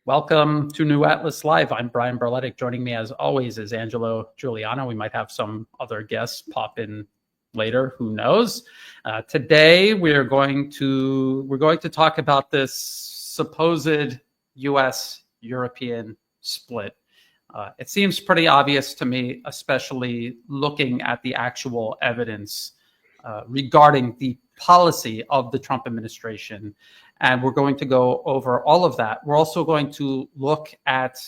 Welcome to New Atlas Live. I'm Brian Berletic. Joining me as always is Angelo Giuliano. We might have some other guests pop in later, who knows. Today we're going to talk about this supposed US-European split. It seems pretty obvious to me, especially looking at the actual evidence regarding the policy of the Trump administration. And we're going to go over all of that. We're also going to look at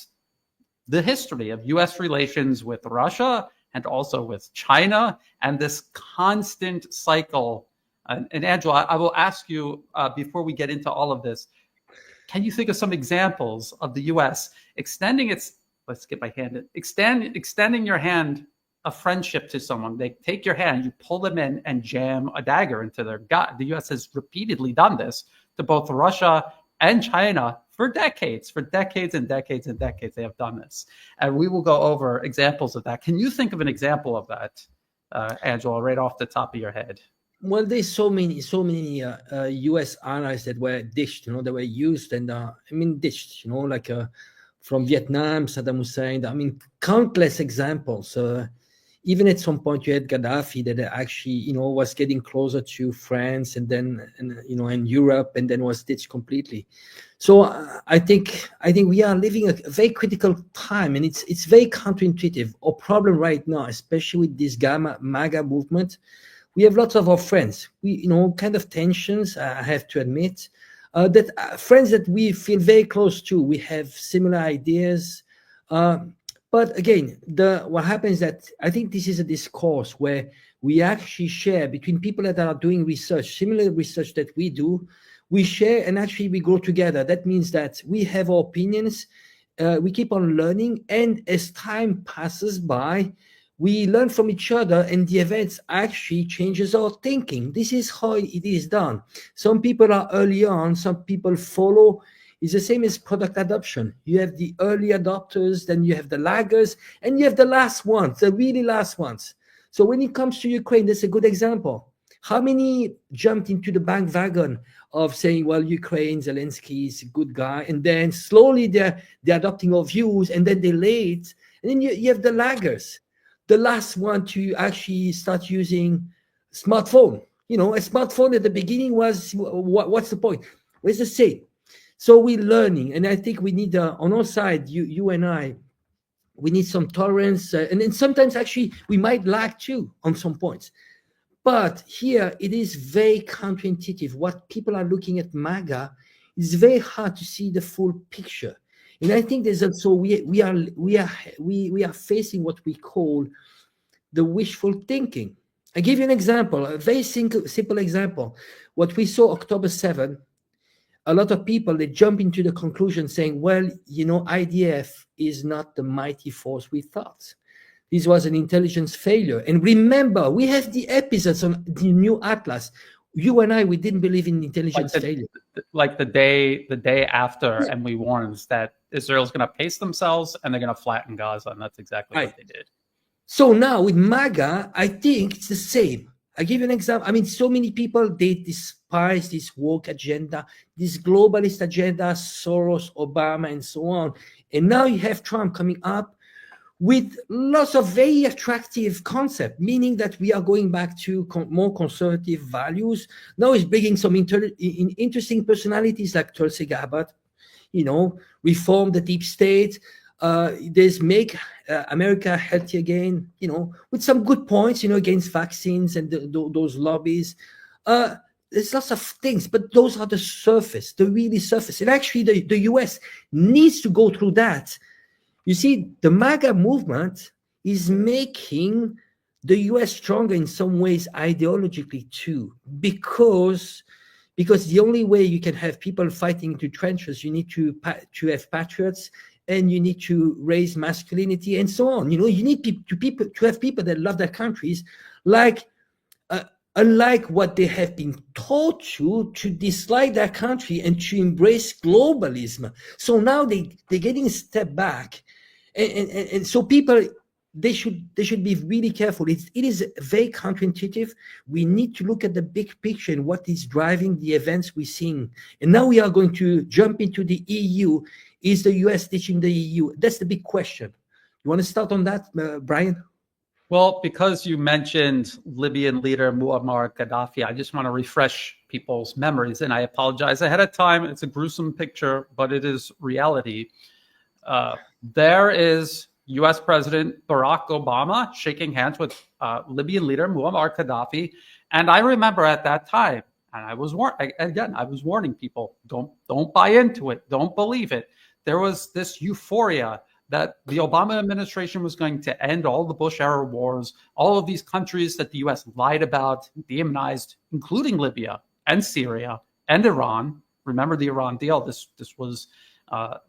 the history of US relations with Russia and also with China and this constant cycle. And Angela, I will ask you before we get into all of this, can you think of some examples of the US extending your hand of friendship to someone? They take your hand, you pull them in and jam a dagger into their gut. The US has repeatedly done this to both Russia and China for decades and decades and decades. They have done this. And we will go over examples of that. Can you think of an example of that, Angela, right off the top of your head? Well, there's so many U.S. allies that were ditched, that were used and, ditched, like from Vietnam, Saddam Hussein, countless examples. Even at some point you had Gaddafi that actually, was getting closer to France and Europe and then was ditched completely. So I think we are living a very critical time, and it's very counterintuitive. Our problem right now, especially with this MAGA movement, we have lots of our friends. We, kind of tensions, I have to admit, that friends that we feel very close to. We have similar ideas. But again, what happens is that I think this is a discourse where we actually share between people that are doing research, similar research that we do. We share and actually we grow together. That means that we have our opinions. We keep on learning. And as time passes by, we learn from each other, and the events actually changes our thinking. This is how it is done. Some people are early on, some people follow. It's the same as product adoption. You have the early adopters, then you have the laggers, and you have the last ones, the really last ones. So when it comes to Ukraine, that's a good example. How many jumped into the bandwagon of saying, well, Ukraine, Zelensky is a good guy, and then slowly they're adopting our views, and then they late, and then you have the laggers. The last one to actually start using smartphone. A smartphone at the beginning was, what's the point? Where's the same? So we're learning, and I think we need, on our side, you and I, we need some tolerance, and then sometimes actually we might lag too on some points. But here it is very counterintuitive. What people are looking at MAGA is very hard to see the full picture. And I think there's also we are facing what we call the wishful thinking. I give you an example, a very simple example. What we saw October 7th. A lot of people, they jump into the conclusion saying, well, IDF is not the mighty force we thought. This was an intelligence failure. And remember, we have the episodes on the New Atlas. You and I, we didn't believe in intelligence failure. Like the day after, yeah. And we warned that Israel's going to pace themselves and they're going to flatten Gaza. And that's exactly right. What they did. So now with MAGA, I think it's the same. I give you an example. So many people, they despise this woke agenda, this globalist agenda, Soros, Obama, and so on. And now you have Trump coming up with lots of very attractive concepts, meaning that we are going back to more conservative values. Now he's bringing some interesting personalities like Tulsi Gabbard, reform the deep state. There's make America healthy again, with some good points, against vaccines and those lobbies. There's lots of things, but those are the surface, the really surface. And actually, the US needs to go through that. You see, the MAGA movement is making the US stronger in some ways ideologically too, because the only way you can have people fighting into trenches, you need to have patriots, and you need to raise masculinity and so on. You need to have people that love their countries, unlike what they have been taught to dislike their country and to embrace globalism. So now they're getting a step back, and so people, they should be really careful. It is very counterintuitive. We need to look at the big picture and what is driving the events we're seeing. And now we are going to jump into the EU. Is the US ditching the EU? That's the big question. You want to start on that, Brian? Well, because you mentioned Libyan leader Muammar Gaddafi, I just want to refresh people's memories, and I apologize ahead of time. It's a gruesome picture, but it is reality. There is U.S. President Barack Obama shaking hands with Libyan leader Muammar Gaddafi, and I remember at that time, and I was warning people, don't buy into it, don't believe it. There was this euphoria that the Obama administration was going to end all the Bush-era wars, all of these countries that the U.S. lied about, demonized, including Libya and Syria and Iran. Remember the Iran deal? This was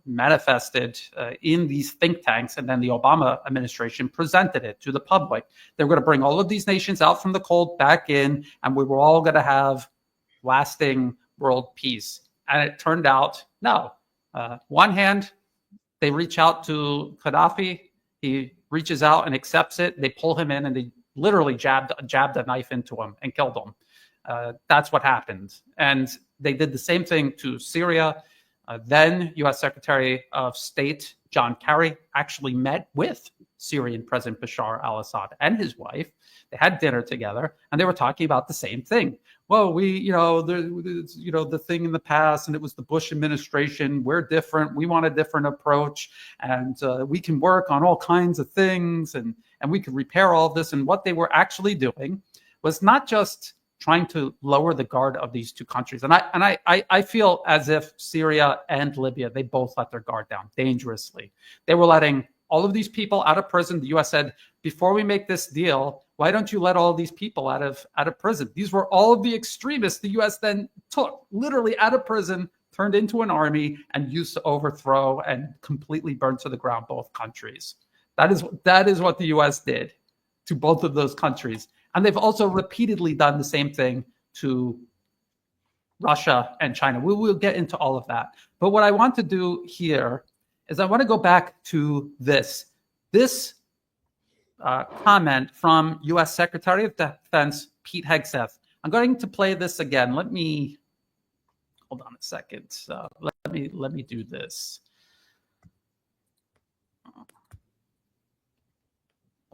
manifested in these think tanks, and then the Obama administration presented it to the public. They were going to bring all of these nations out from the cold back in, and we were all going to have lasting world peace. And it turned out, no. One hand, they reach out to Gaddafi. He reaches out and accepts it. They pull him in, and they literally jabbed a knife into him and killed him. That's what happened. And they did the same thing to Syria. Then U.S. Secretary of State John Kerry actually met with Syrian President Bashar al-Assad and his wife. They had dinner together, and they were talking about the same thing. Well, the thing in the past, and it was the Bush administration. We're different. We want a different approach, and we can work on all kinds of things, and we can repair all of this. And what they were actually doing was not just trying to lower the guard of these two countries. And I feel as if Syria and Libya, they both let their guard down dangerously. They were letting all of these people out of prison. The U.S. said, before we make this deal, why don't you let all these people out of prison? These were all of the extremists the U.S. then took literally out of prison, turned into an army, and used to overthrow and completely burn to the ground both countries. That is what the U.S. did to both of those countries. And they've also repeatedly done the same thing to Russia and China. We will get into all of that. But what I want to do here is I want to go back to this comment from U.S. Secretary of Defense Pete Hegseth. I'm going to play this again. Let me hold on a second. Let me do this.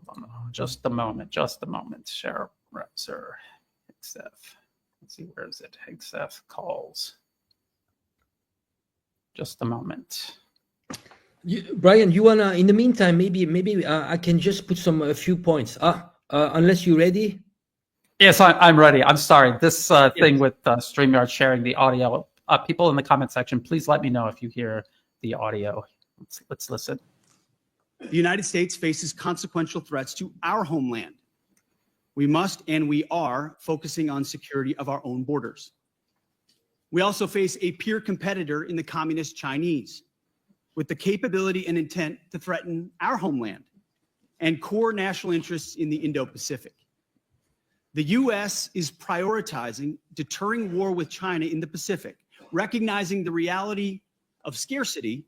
Hold on, just a moment. Share Sir Hegseth. Let's see, where is it? Hegseth calls. Just a moment. Brian, you wanna? In the meantime, maybe I can just put a few points. Unless you're ready. Yes, I'm ready. I'm sorry. This thing with StreamYard sharing the audio. People in the comment section, please let me know if you hear the audio. Let's listen. The United States faces consequential threats to our homeland. We must and we are focusing on security of our own borders. We also face a peer competitor in the communist Chinese, with the capability and intent to threaten our homeland and core national interests in the Indo-Pacific. The U.S. is prioritizing deterring war with China in the Pacific, recognizing the reality of scarcity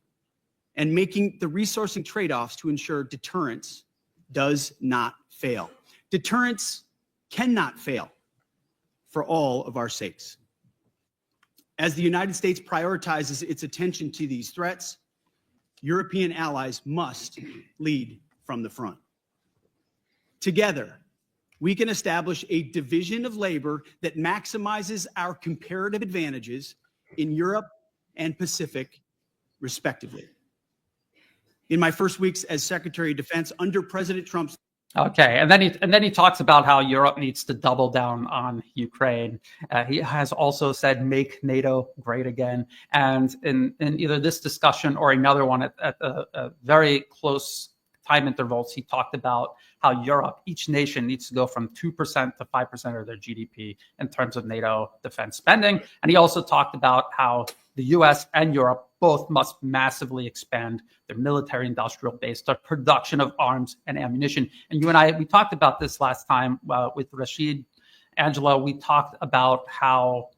and making the resourcing trade-offs to ensure deterrence does not fail. Deterrence cannot fail for all of our sakes. As the United States prioritizes its attention to these threats, European allies must lead from the front. Together, we can establish a division of labor that maximizes our comparative advantages in Europe and Pacific, respectively. In my first weeks as Secretary of Defense under President Trump's Okay, and then he talks about how Europe needs to double down on Ukraine. He has also said, "Make NATO great again." And in either this discussion or another one at very close time intervals, he talked about how Europe, each nation, needs to go from 2% to 5% of their GDP in terms of NATO defense spending. And he also talked about how the U.S. and Europe both must massively expand their military industrial base, their production of arms and ammunition. And you and I, we talked about this last time with Rashid. Angela, we talked about how,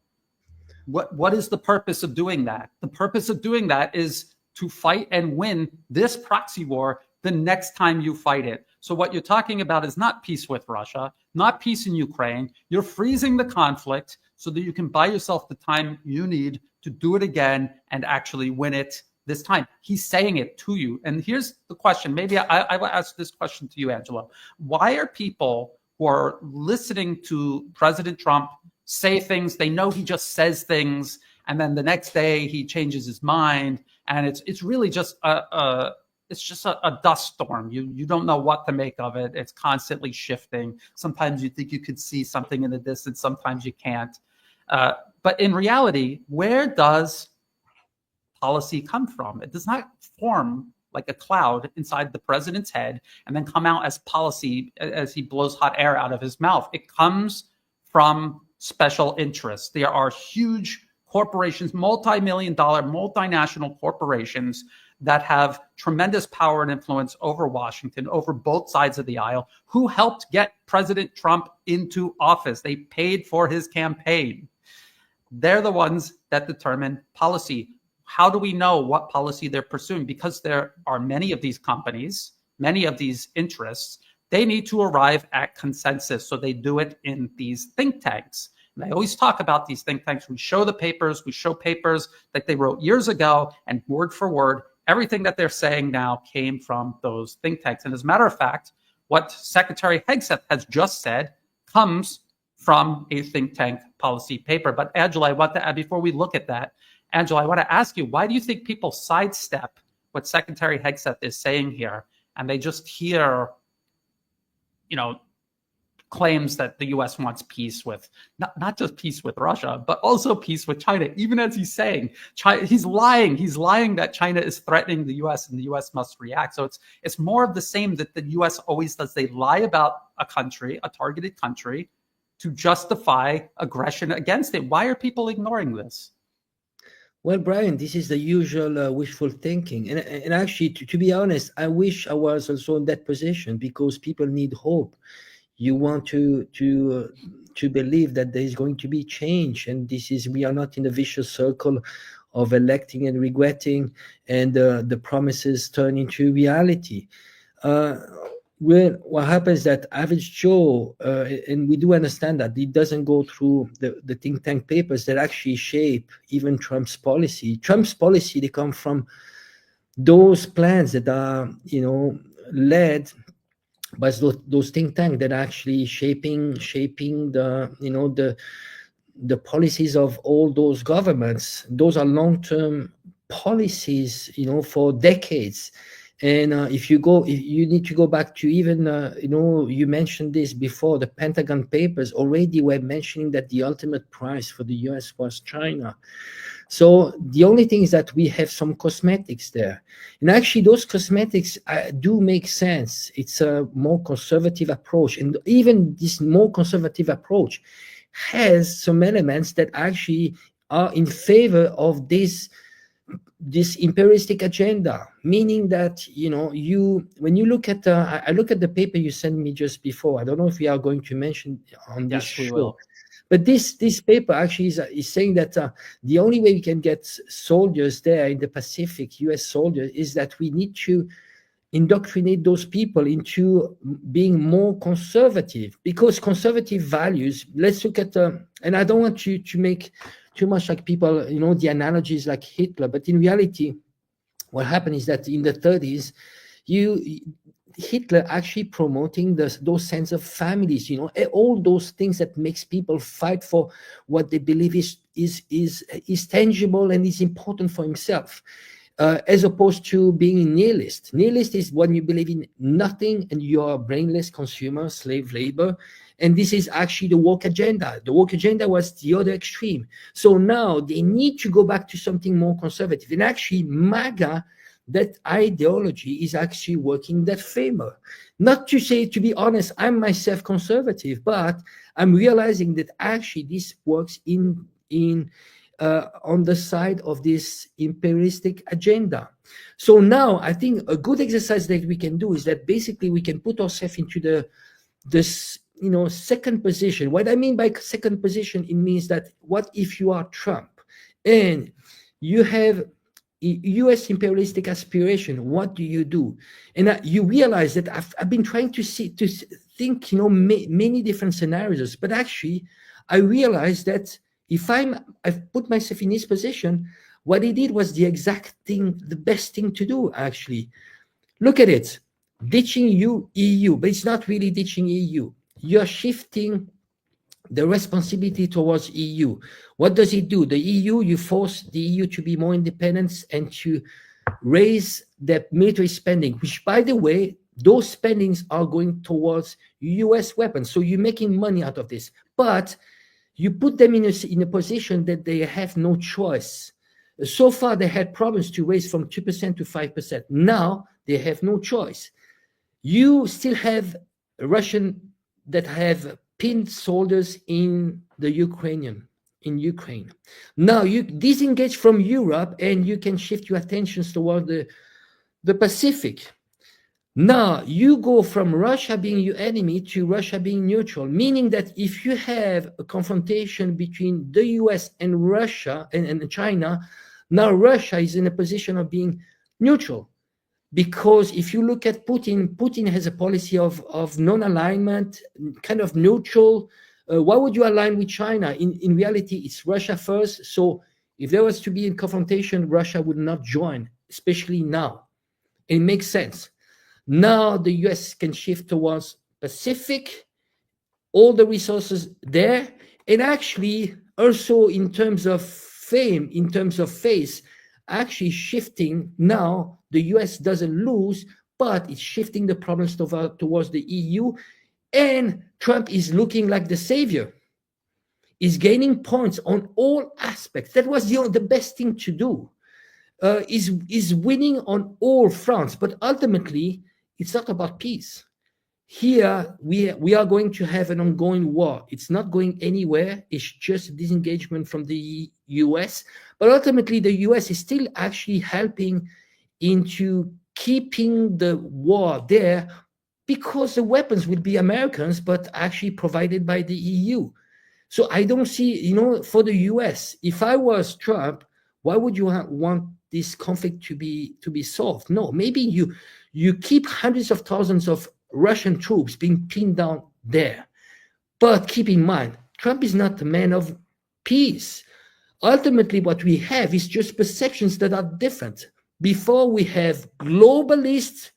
what is the purpose of doing that? The purpose of doing that is to fight and win this proxy war the next time you fight it. So what you're talking about is not peace with Russia, not peace in Ukraine. You're freezing the conflict so that you can buy yourself the time you need to do it again and actually win it this time. He's saying it to you. And here's the question. Maybe I will ask this question to you, Angelo. Why are people who are listening to President Trump say things, they know he just says things, and then the next day he changes his mind, and it's really just a dust storm. You don't know what to make of it. It's constantly shifting. Sometimes you think you could see something in the distance, sometimes you can't. But in reality, where does policy come from? It does not form like a cloud inside the president's head and then come out as policy as he blows hot air out of his mouth. It comes from special interests. There are huge corporations, multi-million dollar, multinational corporations that have tremendous power and influence over Washington, over both sides of the aisle, who helped get President Trump into office. They paid for his campaign. They're the ones that determine policy. How do we know what policy they're pursuing? Because there are many of these companies, many of these interests, they need to arrive at consensus. So they do it in these think tanks. And I always talk about these think tanks. We show the papers, we show papers that they wrote years ago, and word for word, everything that they're saying now came from those think tanks. And as a matter of fact, what Secretary Hegseth has just said comes from a think tank policy paper. But Angela, I want to add, before we look at that, Angela, I want to ask you, why do you think people sidestep what Secretary Hegseth is saying here, and they just hear, claims that the U.S. wants peace with, not just peace with Russia, but also peace with China, even as he's saying, he's lying that China is threatening the U.S. and the U.S. must react. So it's more of the same that the U.S. always does. They lie about a country, a targeted country, to justify aggression against it. Why are people ignoring this? Well, Brian, this is the usual wishful thinking. And actually, to be honest, I wish I was also in that position, because people need hope. You want to believe that there is going to be change, and we are not in a vicious circle of electing and regretting, and the promises turn into reality. What happens is that average Joe, and we do understand that it doesn't go through the think tank papers that actually shape even Trump's policy. Trump's policy, they come from those plans that are, led by those think tanks that are actually shaping the policies of all those governments. Those are long-term policies, for decades. And if you need to go back to even, you mentioned this before, the Pentagon papers already were mentioning that the ultimate prize for the US was China. So the only thing is that we have some cosmetics there. And actually those cosmetics do make sense. It's a more conservative approach. And even this more conservative approach has some elements that actually are in favor of this imperialistic agenda, meaning that, when you look at, I look at the paper you sent me just before. I don't know if we are going to mention on this show. We will. But this paper actually is saying that the only way we can get soldiers there in the Pacific, US soldiers, is that we need to indoctrinate those people into being more conservative, because conservative values, let's look at, and I don't want you to make too much like people, the analogies like Hitler, but in reality, what happened is that in the 30s, Hitler actually promoting those sense of families, all those things that makes people fight for what they believe is tangible and is important for himself, as opposed to being a nihilist. Nihilist is when you believe in nothing and you are a brainless consumer, slave labor. And this is actually the woke agenda. The woke agenda was the other extreme. So now they need to go back to something more conservative. And actually MAGA, that ideology, is actually working in that favor. Not to say, to be honest, I'm myself conservative, but I'm realizing that actually this works on the side of this imperialistic agenda. So now I think a good exercise that we can do is that basically we can put ourselves into this second position. What I mean by second position, it means that what if you are Trump and you have U.S. imperialistic aspiration? What do you do? And you realize that I've been trying to think, many different scenarios, but actually I realized that if I've put myself in this position, What he did was the exact thing, the best thing to do, actually. Look at it. Ditching EU, but it's not really ditching EU. You're shifting the responsibility towards EU. What does it do? The EU, you force the EU to be more independent and to raise their military spending, which, by the way, those spendings are going towards US weapons. So you're making money out of this. But you put them in a position that they have no choice. So far, they had problems to raise from 2% to 5%. Now, they have no choice. You still have Russian that have pinned soldiers in Ukraine. Now you disengage from Europe and you can shift your attentions toward the Pacific. Now you go from Russia being your enemy to Russia being neutral, meaning that if you have a confrontation between the US and Russia and China, now Russia is in a position of being neutral. Because if you look at Putin has a policy of non-alignment, kind of neutral. Why would you align with China? In reality, it's Russia first. So if there was to be a confrontation, Russia would not join, especially now. It makes sense. Now the US can shift towards Pacific, all the resources there, and actually also in terms of fame, in terms of face, actually shifting now. The US doesn't lose, but it's shifting the problems towards the EU. And Trump is looking like the savior. He's gaining points on all aspects. That was the best thing to do. Is winning on all fronts. But ultimately, it's not about peace. Here, we are going to have an ongoing war. It's not going anywhere. It's just disengagement from the US. But ultimately, the US is still actually helping into keeping the war there because the weapons will be Americans, but actually provided by the EU. So I don't see, for the US, if I was Trump, why would you want this conflict to be solved? No, maybe you keep hundreds of thousands of Russian troops being pinned down there. But keep in mind, Trump is not a man of peace. Ultimately, what we have is just perceptions that are different. Before we have globalist,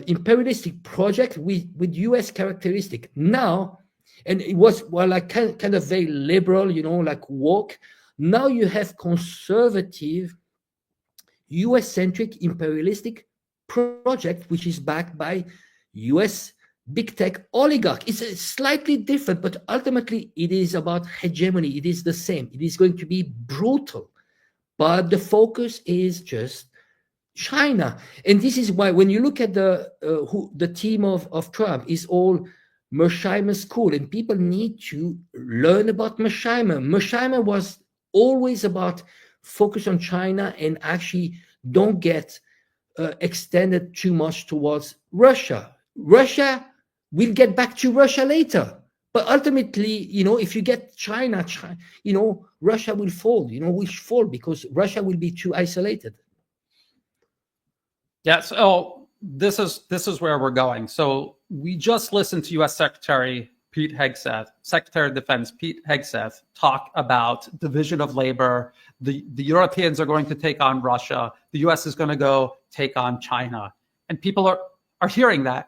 imperialistic project with US characteristic. Now, and it was like kind of very liberal, like woke. Now you have conservative, US-centric imperialistic project, which is backed by US big tech oligarch. It's slightly different, but ultimately it is about hegemony. It is the same. It is going to be brutal. But the focus is just China. And this is why when you look at the team of Trump is all Mersheimer school, and people need to learn about Mersheimer. Mersheimer was always about focus on China and actually don't get extended too much towards Russia. Russia will get back to Russia later. But ultimately, if you get China, Russia will fall, will fall because Russia will be too isolated. Yeah, so this is where we're going. So we just listened to U.S. Secretary of Defense Pete Hegseth talk about division of labor. The Europeans are going to take on Russia. The U.S. is going to go take on China. And people are hearing that,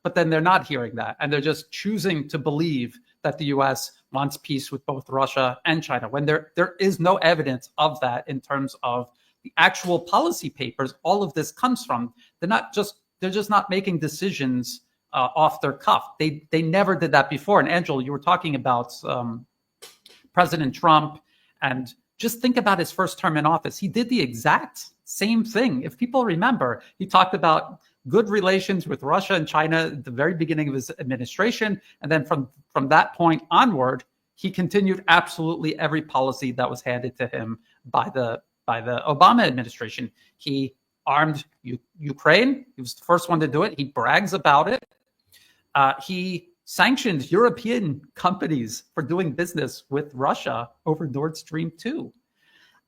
but then they're not hearing that, and they're just choosing to believe that the U.S. wants peace with both Russia and China when there is no evidence of that in terms of the actual policy papers. All of this comes from. They're just not making decisions off their cuff. They never did that before. And Angela, you were talking about President Trump, and just think about his first term in office. He did the exact same thing. If people remember, he talked about good relations with Russia and China at the very beginning of his administration. And then from that point onward, he continued absolutely every policy that was handed to him by the Obama administration. He armed Ukraine. He was the first one to do it. He brags about it. He sanctioned European companies for doing business with Russia over Nord Stream 2.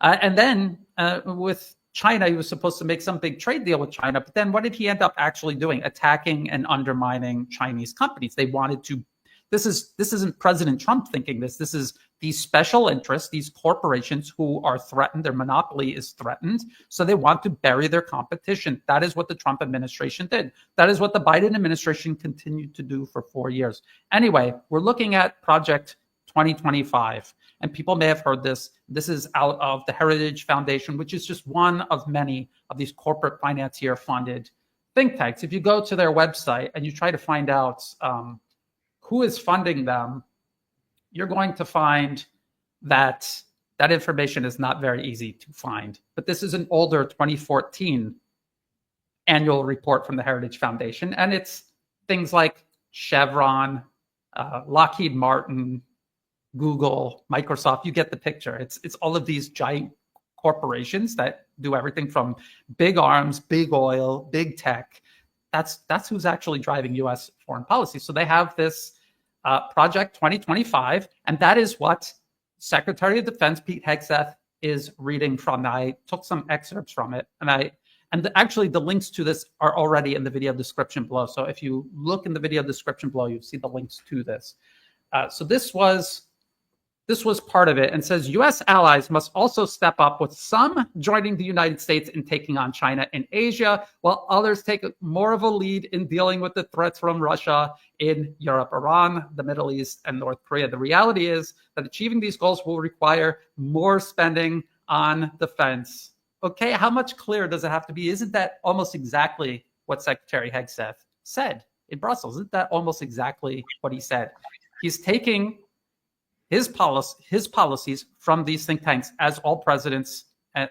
And then with China, he was supposed to make some big trade deal with China. But then what did he end up actually doing? Attacking and undermining Chinese companies. They wanted to. This isn't President Trump thinking this. This is these special interests, these corporations who are threatened, their monopoly is threatened, so they want to bury their competition. That is what the Trump administration did. That is what the Biden administration continued to do for 4 years. Anyway, we're looking at Project 2025, and people may have heard this. This is out of the Heritage Foundation, which is just one of many of these corporate financier-funded think tanks. If you go to their website and you try to find out who is funding them, you're going to find that that information is not very easy to find. But this is an older 2014 annual report from the Heritage Foundation, and it's things like Chevron, Lockheed Martin, Google, Microsoft. You get the picture. It's all of these giant corporations that do everything from big arms, big oil, big tech. That's who's actually driving U.S. foreign policy. So they have this Project 2025, and that is what Secretary of Defense Pete Hegseth is reading from. Now, I took some excerpts from it, and actually the links to this are already in the video description below. So if you look in the video description below, you'll see the links to this. So this was part of it, and says U.S. allies must also step up, with some joining the United States in taking on China in Asia, while others take more of a lead in dealing with the threats from Russia in Europe, Iran, the Middle East, and North Korea. The reality is that achieving these goals will require more spending on defense. Okay, how much clearer does it have to be? Isn't that almost exactly what Secretary Hegseth said in Brussels? Isn't that almost exactly what he said? He's taking his policies from these think tanks, as all presidents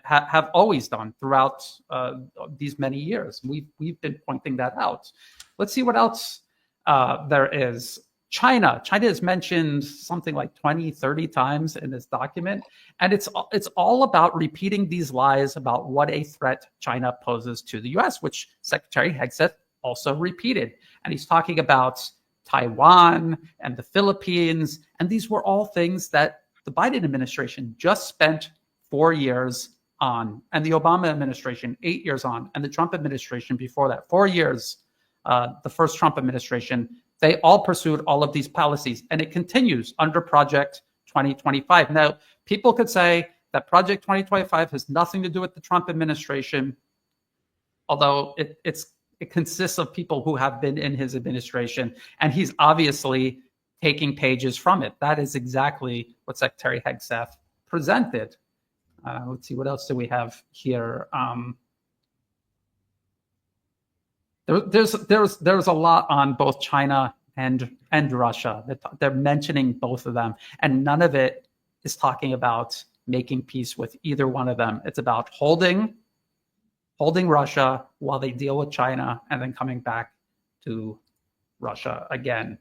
have always done throughout these many years. We've been pointing that out. Let's see what else there is. China is mentioned something like 20, 30 times in this document, and it's all about repeating these lies about what a threat China poses to the U.S., which Secretary Hegseth also repeated. And he's talking about Taiwan and the Philippines. And these were all things that the Biden administration just spent 4 years on, and the Obama administration 8 years on, and the Trump administration before that 4 years, the first Trump administration. They all pursued all of these policies, and it continues under Project 2025. Now, people could say that Project 2025 has nothing to do with the Trump administration, although it consists of people who have been in his administration, and he's obviously taking pages from it. That is exactly what Secretary Hegseth presented. Let's see, what else do we have here? There's a lot on both China and Russia. They're mentioning both of them, and none of it is talking about making peace with either one of them. It's about holding Russia while they deal with China, and then coming back to Russia again.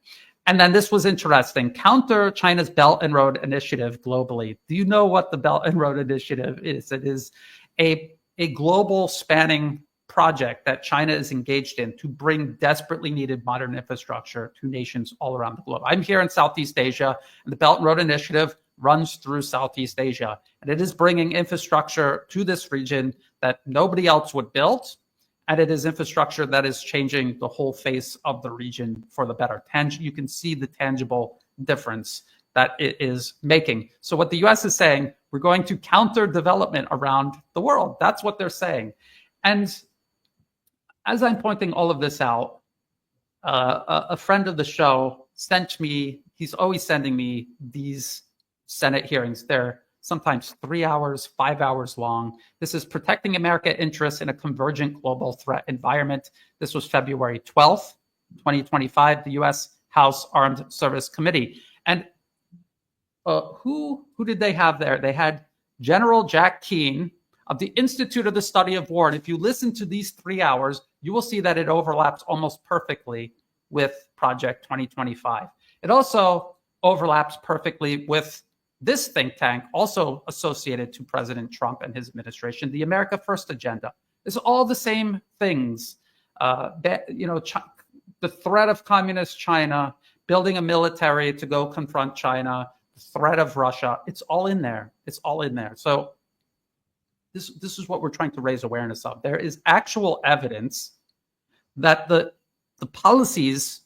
And then this was interesting. Counter China's Belt and Road Initiative globally. Do you know what the Belt and Road Initiative is? It is a global spanning project that China is engaged in to bring desperately needed modern infrastructure to nations all around the globe. I'm here in Southeast Asia, and the Belt and Road Initiative runs through Southeast Asia. And it is bringing infrastructure to this region that nobody else would build. And it is infrastructure that is changing the whole face of the region for the better. You can see the tangible difference that it is making. So what the U.S. is saying, we're going to counter development around the world. That's what they're saying. And as I'm pointing all of this out, a friend of the show sent me, he's always sending me these Senate hearings. They're sometimes 3 hours, 5 hours long. This is Protecting American Interests in a Convergent Global Threat Environment. This was February 12th, 2025, the U.S. House Armed Service Committee. And who did they have there? They had General Jack Keane of the Institute of the Study of War. And if you listen to these 3 hours, you will see that it overlaps almost perfectly with Project 2025. It also overlaps perfectly with this think tank, also associated to President Trump and his administration, the America First agenda. It's all the same things. The threat of communist China, building a military to go confront China, the threat of Russia. It's all in there. It's all in there. So this is what we're trying to raise awareness of. There is actual evidence that the policies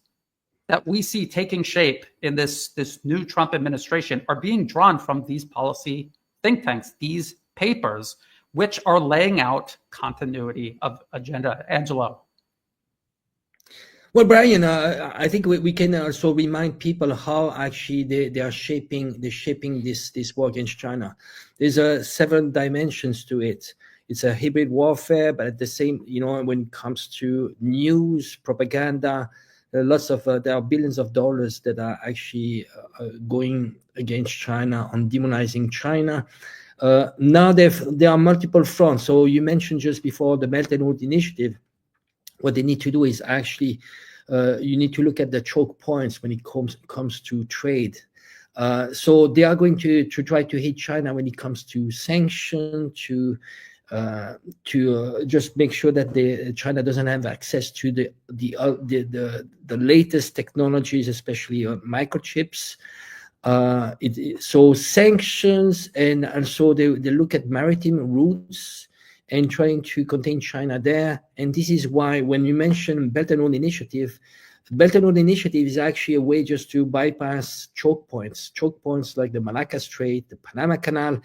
that we see taking shape in this new Trump administration are being drawn from these policy think tanks, these papers, which are laying out continuity of agenda. Angelo. Well, Brian, I think we can also remind people how actually they are shaping this war against China. There's several dimensions to it. It's a hybrid warfare, but at the same, when it comes to news, propaganda, lots of there are billions of dollars that are actually going against China, on demonizing China. Now there are multiple fronts. So you mentioned just before the Belt and Road Initiative. What they need to do is actually, you need to look at the choke points when it comes to trade. So they are going to try to hit China when it comes to sanction, to just make sure that China doesn't have access to the latest technologies, especially microchips. So sanctions, and also they look at maritime routes and trying to contain China there. And this is why when you mention Belt and Road Initiative, Belt and Road Initiative is actually a way just to bypass choke points like the Malacca Strait, the Panama Canal.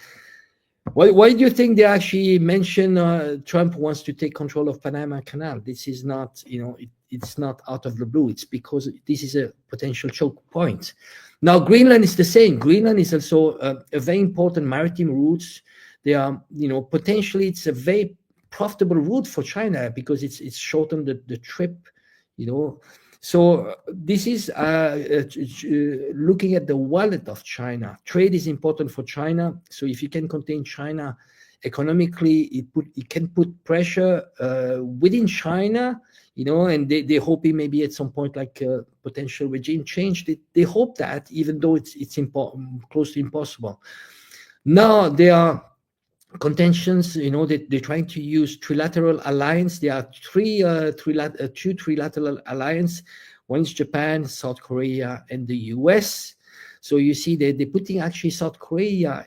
Why do you think they actually mention Trump wants to take control of Panama Canal? This is not, it's not out of the blue. It's because this is a potential choke point. Now, Greenland is the same. Greenland is also a very important maritime route. They are, potentially it's a very profitable route for China because it's shortened the trip, So this is looking at the wallet of China. Trade is important for China. So if you can contain China economically, it can put pressure within China, and they're hoping maybe at some point like potential regime change. They hope that, even though it's close to impossible. Now there are contentions, they're trying to use trilateral alliance. There are two trilateral alliance. One is Japan, South Korea, and the US. So you see they're putting actually South Korea,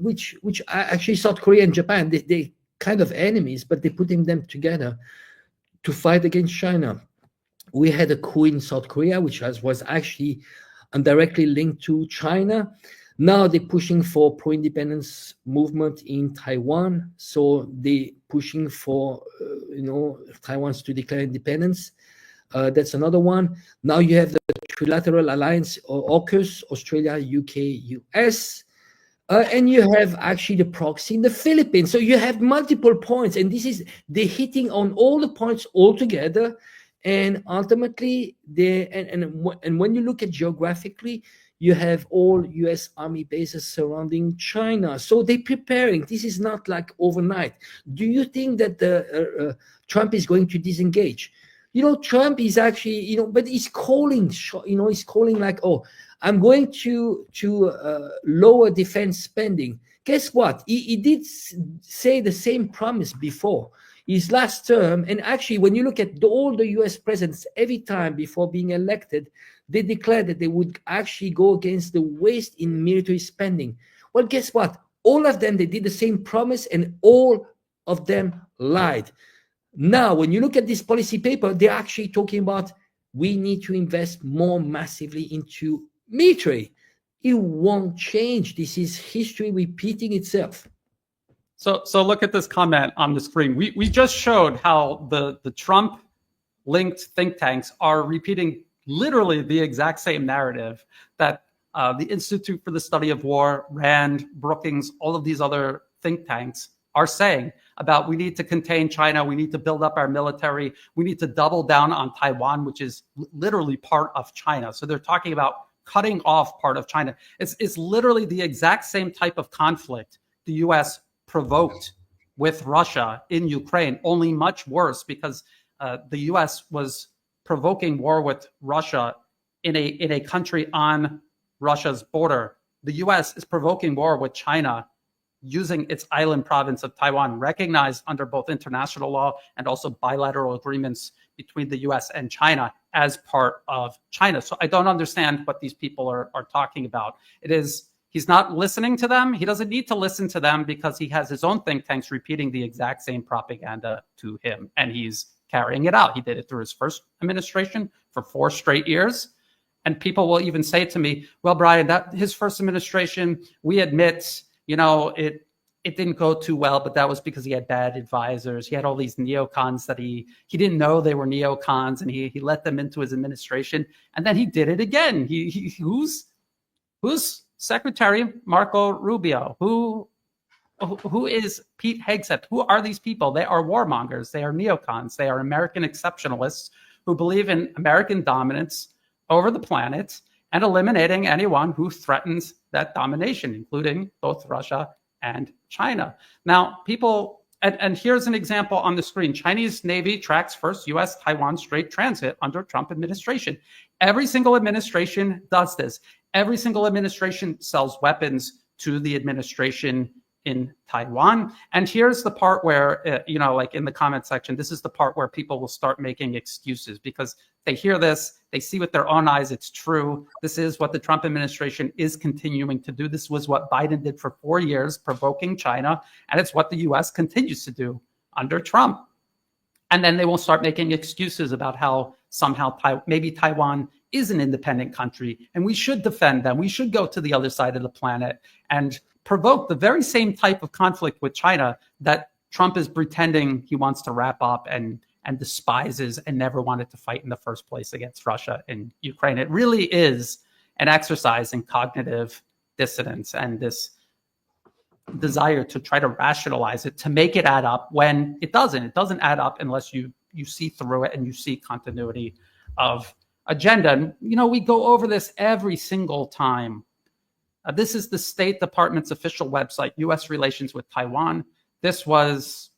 which actually South Korea and Japan, they kind of enemies, but they're putting them together to fight against China. We had a coup in South Korea, which was actually indirectly linked to China. Now they're pushing for pro-independence movement in Taiwan. So they're pushing for, Taiwan's to declare independence. That's another one. Now you have the trilateral alliance, AUKUS, Australia, UK, US. And you have actually the proxy in the Philippines. So you have multiple points. And they're hitting on all the points all together. And ultimately, and when you look at geographically, you have all US Army bases surrounding China. So they're preparing. This is not like overnight. Do you think that Trump is going to disengage? Trump is actually, but he's calling, he's calling like, oh, I'm going to lower defense spending. Guess what? He did say the same promise before his last term. And actually, when you look at all the US presidents, every time before being elected, they declared that they would actually go against the waste in military spending. Well, guess what? All of them, they did the same promise, and all of them lied. Now, when you look at this policy paper, they're actually talking about we need to invest more massively into military. It won't change. This is history repeating itself. So look at this comment on the screen. We just showed how the Trump-linked think tanks are repeating literally the exact same narrative that the Institute for the Study of War, RAND, Brookings, all of these other think tanks are saying about we need to contain China, we need to build up our military, we need to double down on Taiwan, which is literally part of China. So they're talking about cutting off part of China. It's literally the exact same type of conflict the U.S. provoked with Russia in Ukraine, only much worse because the U.S. was provoking war with Russia in a country on Russia's border. The U.S. is provoking war with China using its island province of Taiwan, recognized under both international law and also bilateral agreements between the U.S. and China as part of China. So I don't understand what these people are talking about. He's not listening to them. He doesn't need to listen to them because he has his own think tanks repeating the exact same propaganda to him, and he's carrying it out. He did it through his first administration for 4 straight years. And people will even say to me, well, Brian, that his first administration, we admit, it didn't go too well, but that was because he had bad advisors. He had all these neocons that he didn't know they were neocons, and he let them into his administration. And then he did it again. Who's Secretary Marco Rubio? Who is Pete Hegseth? Who are these people? They are warmongers. They are neocons. They are American exceptionalists who believe in American dominance over the planet and eliminating anyone who threatens that domination, including both Russia and China. Now, people, and here's an example on the screen. Chinese Navy tracks first U.S. Taiwan Strait transit under Trump administration. Every single administration does this. Every single administration sells weapons to the administration in Taiwan. And here's the part where, like in the comment section, this is the part where people will start making excuses because they hear this, they see with their own eyes it's true. This is what the Trump administration is continuing to do. This was what Biden did for 4 years, provoking China, and it's what the US continues to do under Trump. And then they will start making excuses about how somehow maybe Taiwan is an independent country and we should defend them. We should go to the other side of the planet and provoke the very same type of conflict with China that Trump is pretending he wants to wrap up and despises and never wanted to fight in the first place against Russia and Ukraine. It really is an exercise in cognitive dissonance and this desire to try to rationalize it, to make it add up when it doesn't. It doesn't add up unless you see through it and you see continuity of agenda. And, we go over this every single time. This is the State Department's official website, U.S. relations with Taiwan. This was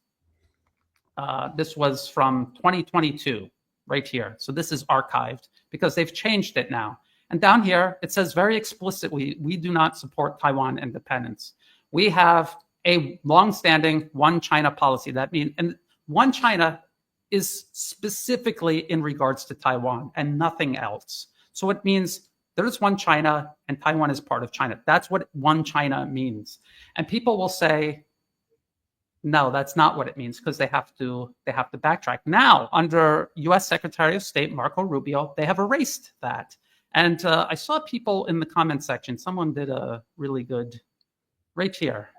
from 2022, right here. So this is archived because they've changed it now. And down here, it says very explicitly, we do not support Taiwan independence. We have a longstanding one China policy. That means, and one China is specifically in regards to Taiwan and nothing else. So it means there's one China and Taiwan is part of China. That's what one China means. And people will say, no, that's not what it means because they have to backtrack. Now, under U.S. Secretary of State Marco Rubio, they have erased that. And I saw people in the comment section, someone did a really good, right here.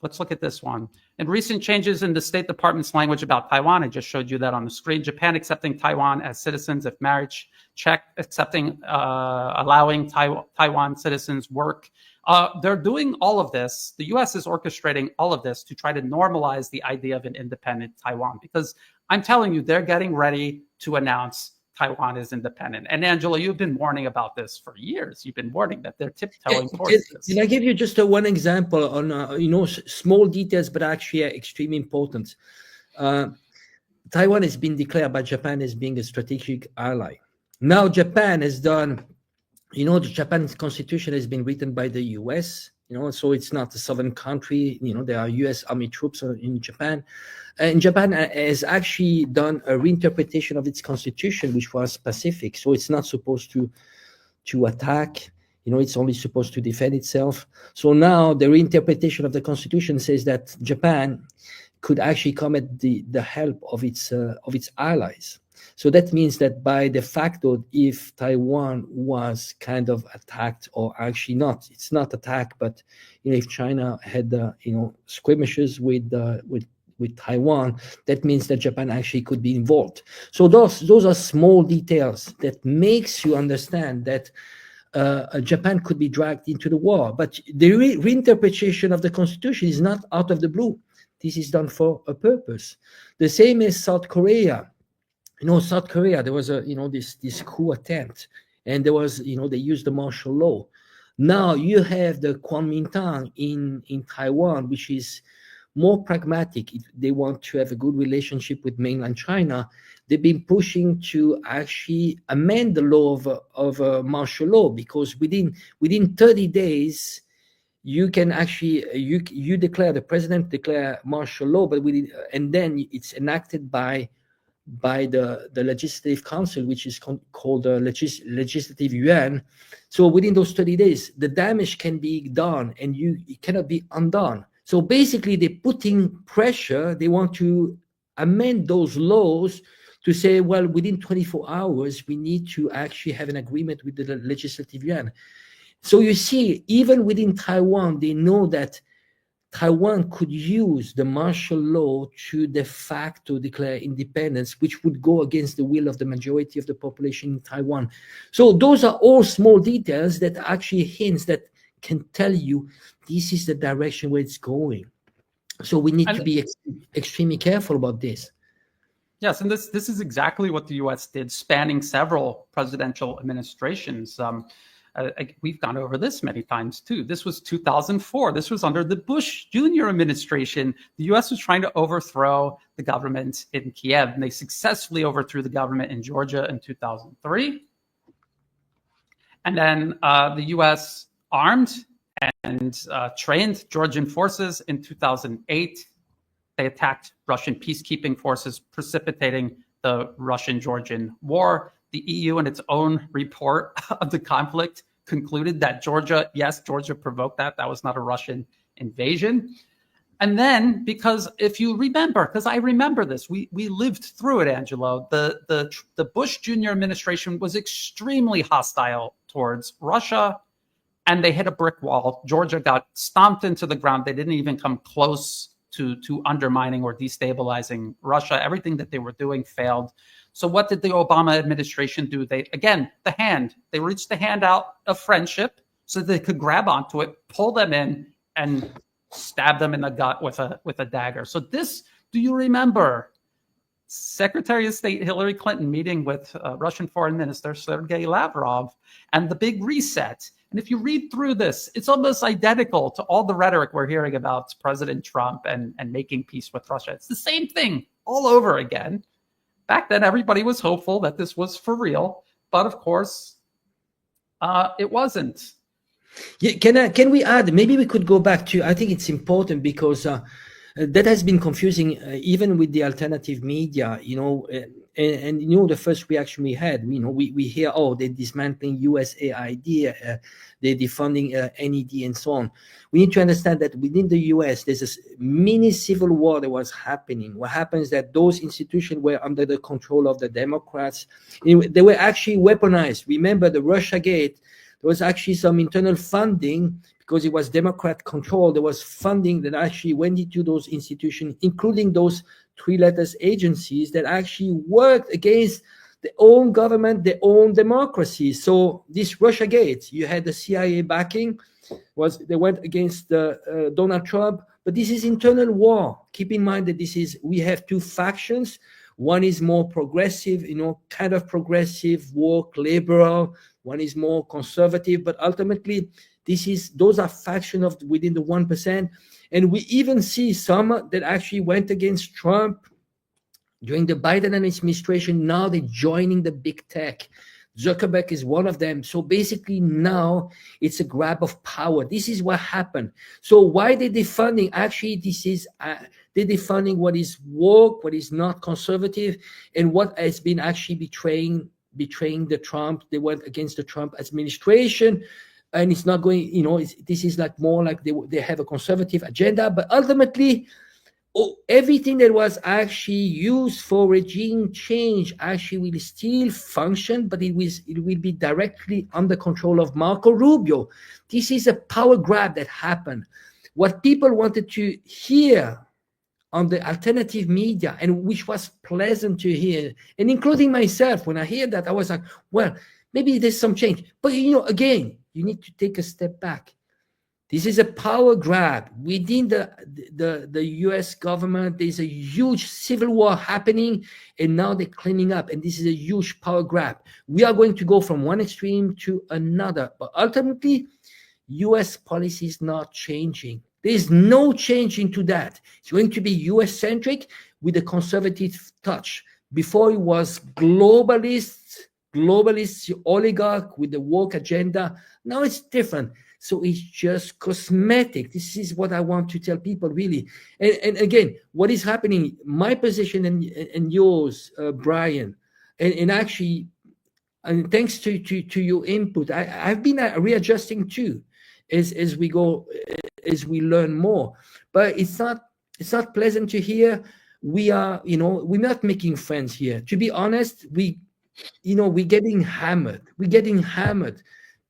Let's look at this one. In recent changes in the State Department's language about Taiwan, I just showed you that on the screen, Japan accepting Taiwan as citizens if marriage, Czech accepting, allowing Taiwan citizens work. They're doing all of this. The U.S. is orchestrating all of this to try to normalize the idea of an independent Taiwan, because I'm telling you, they're getting ready to announce Taiwan is independent. And Angela, you've been warning about this for years. You've been warning that they're tiptoeing towards this. Can I give you just one example on, small details, but actually extremely important? Taiwan has been declared by Japan as being a strategic ally. Now Japan has done, the Japan's constitution has been written by the US, so it's not a sovereign country. There are US Army troops in Japan. And Japan has actually done a reinterpretation of its constitution, which was Pacific. So it's not supposed to attack, it's only supposed to defend itself. So now the reinterpretation of the constitution says that Japan could actually come at the help of its allies. So that means that by de facto, if Taiwan was kind of attacked, or actually not, it's not attacked, but if China had skirmishes with Taiwan, that means that Japan actually could be involved. So those are small details that makes you understand that Japan could be dragged into the war. But the reinterpretation of the constitution is not out of the blue. This is done for a purpose. The same as South Korea. South Korea, there was this coup attempt, and there was, they used the martial law. Now you have the Kuomintang in Taiwan, which is more pragmatic. They want to have a good relationship with mainland China. They've been pushing to actually amend the law of martial law, because within 30 days, you can actually, the president declare martial law, but and then it's enacted by the Legislative Council, which is called the Legislative Yuan. So within those 30 days, the damage can be done and it cannot be undone. So basically, they're putting pressure. They want to amend those laws to say, well, within 24 hours, we need to actually have an agreement with the legislative yuan. So you see, even within Taiwan, they know that Taiwan could use the martial law to de facto declare independence, which would go against the will of the majority of the population in Taiwan. So those are all small details that are actually hints that can tell you this is the direction where it's going. So we need to be extremely careful about this. Yes, and this is exactly what the U.S. did, spanning several presidential administrations. We've gone over this many times too. This was 2004. This was under the Bush Jr. administration. The U.S. was trying to overthrow the government in Kiev, and they successfully overthrew the government in Georgia in 2003. And then the U.S. armed and trained Georgian forces in 2008. They attacked Russian peacekeeping forces, precipitating the Russian-Georgian war. The EU, in its own report of the conflict, concluded that Georgia provoked that. That was not a Russian invasion. And then, because if you remember, because I remember this, we lived through it, Angelo, the Bush Jr. administration was extremely hostile towards Russia, and they hit a brick wall. Georgia got stomped into the ground. They didn't even come close to undermining or destabilizing Russia. Everything that they were doing failed. So what did the Obama administration do? They reached the hand out of friendship so they could grab onto it, pull them in, and stab them in the gut with a dagger. So this, do you remember Secretary of State Hillary Clinton meeting with Russian Foreign Minister Sergei Lavrov and the big reset? And if you read through this, it's almost identical to all the rhetoric we're hearing about President Trump and making peace with Russia. It's the same thing all over again. Back then, everybody was hopeful that this was for real, but of course, it wasn't. Yeah, can we add? Maybe we could go back to. I think it's important because that has been confusing, even with the alternative media. And the first reaction we had, we hear, oh, they're dismantling USAID, they're defunding NED, and so on. We need to understand that within the US, there's a mini civil war that was happening. What happens is that those institutions were under the control of the Democrats. They were actually weaponized. Remember the Russiagate, there was actually some internal funding because it was Democrat control. There was funding that actually went into those institutions, including those three-letter agencies that actually worked against their own government, their own democracy. So this Russiagate, you had the CIA backing, they went against Donald Trump, but this is internal war. Keep in mind that we have two factions. One is more progressive, kind of woke, liberal. One is more conservative, but ultimately those are factions within the 1%. And we even see some that actually went against Trump during the Biden administration. Now they're joining the big tech. Zuckerberg is one of them. So basically now it's a grab of power. This is what happened. So why they're defunding? Actually, they're defunding what is woke, what is not conservative, and what has been actually betraying the Trump. They went against the Trump administration. And it's not going, this is more like they have a conservative agenda, but ultimately, everything that was actually used for regime change actually will still function, but it will be directly under control of Marco Rubio. This is a power grab that happened. What people wanted to hear on the alternative media, and which was pleasant to hear, and including myself, when I hear that, I was like, well, maybe there's some change. But, again, you need to take a step back. This is a power grab. Within the US government, there's a huge civil war happening, and now they're cleaning up, and this is a huge power grab. We are going to go from one extreme to another, but ultimately, US policy is not changing. There's no change into that. It's going to be US-centric with a conservative touch. Before it was globalists, oligarch with the woke agenda. Now it's different. So it's just cosmetic. This is what I want to tell people, really. And again, what is happening, my position and yours, Brian, and actually, and thanks to your input, I've been readjusting too as we go, as we learn more. But it's not pleasant to hear we are, we're not making friends here. To be honest, we're getting hammered. We're getting hammered.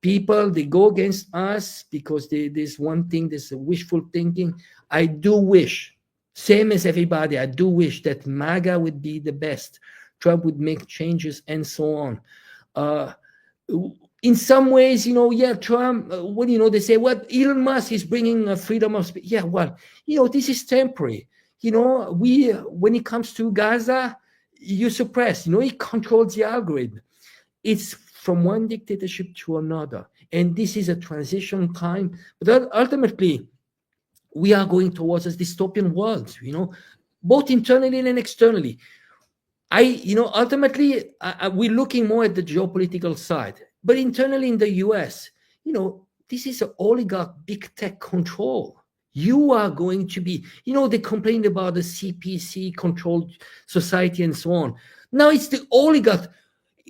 People, they go against us because there's one thing, there's a wishful thinking. I do wish, same as everybody, I do wish that MAGA would be the best. Trump would make changes and so on. In some ways, Trump, they say, well, Elon Musk is bringing freedom of speech. Yeah, well, this is temporary. When it comes to Gaza, you suppress, he controls the algorithm. It's from one dictatorship to another. And this is a transition time. But ultimately, we are going towards a dystopian world, both internally and externally. Ultimately, we're looking more at the geopolitical side. But internally in the US, this is an oligarch big tech control. You are going to be, they complained about the CPC controlled society and so on. Now it's the oligarch.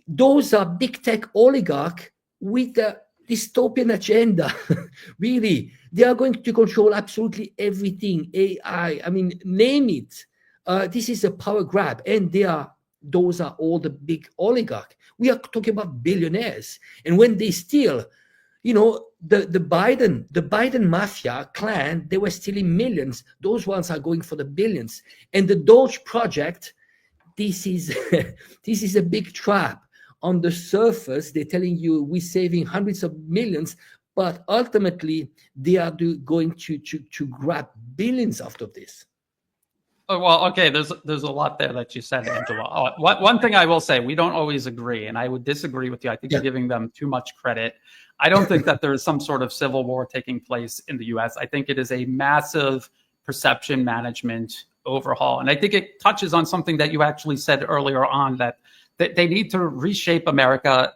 Those are big tech oligarch with a dystopian agenda. Really, they are going to control absolutely everything. AI, name it. This is a power grab, and those are all the big oligarch. We are talking about billionaires, and when they steal, the Biden mafia clan, they were stealing millions. Those ones are going for the billions. And the Doge project, this is a big trap. On the surface, they're telling you we're saving hundreds of millions, but ultimately they are going to grab billions out of this. Oh, well, okay, there's a lot there that you said, Angela. One thing I will say, we don't always agree, and I would disagree with you. I think you're giving them too much credit. I don't think that there is some sort of civil war taking place in the U.S. I think it is a massive perception management overhaul. And I think it touches on something that you actually said earlier on, that they need to reshape America.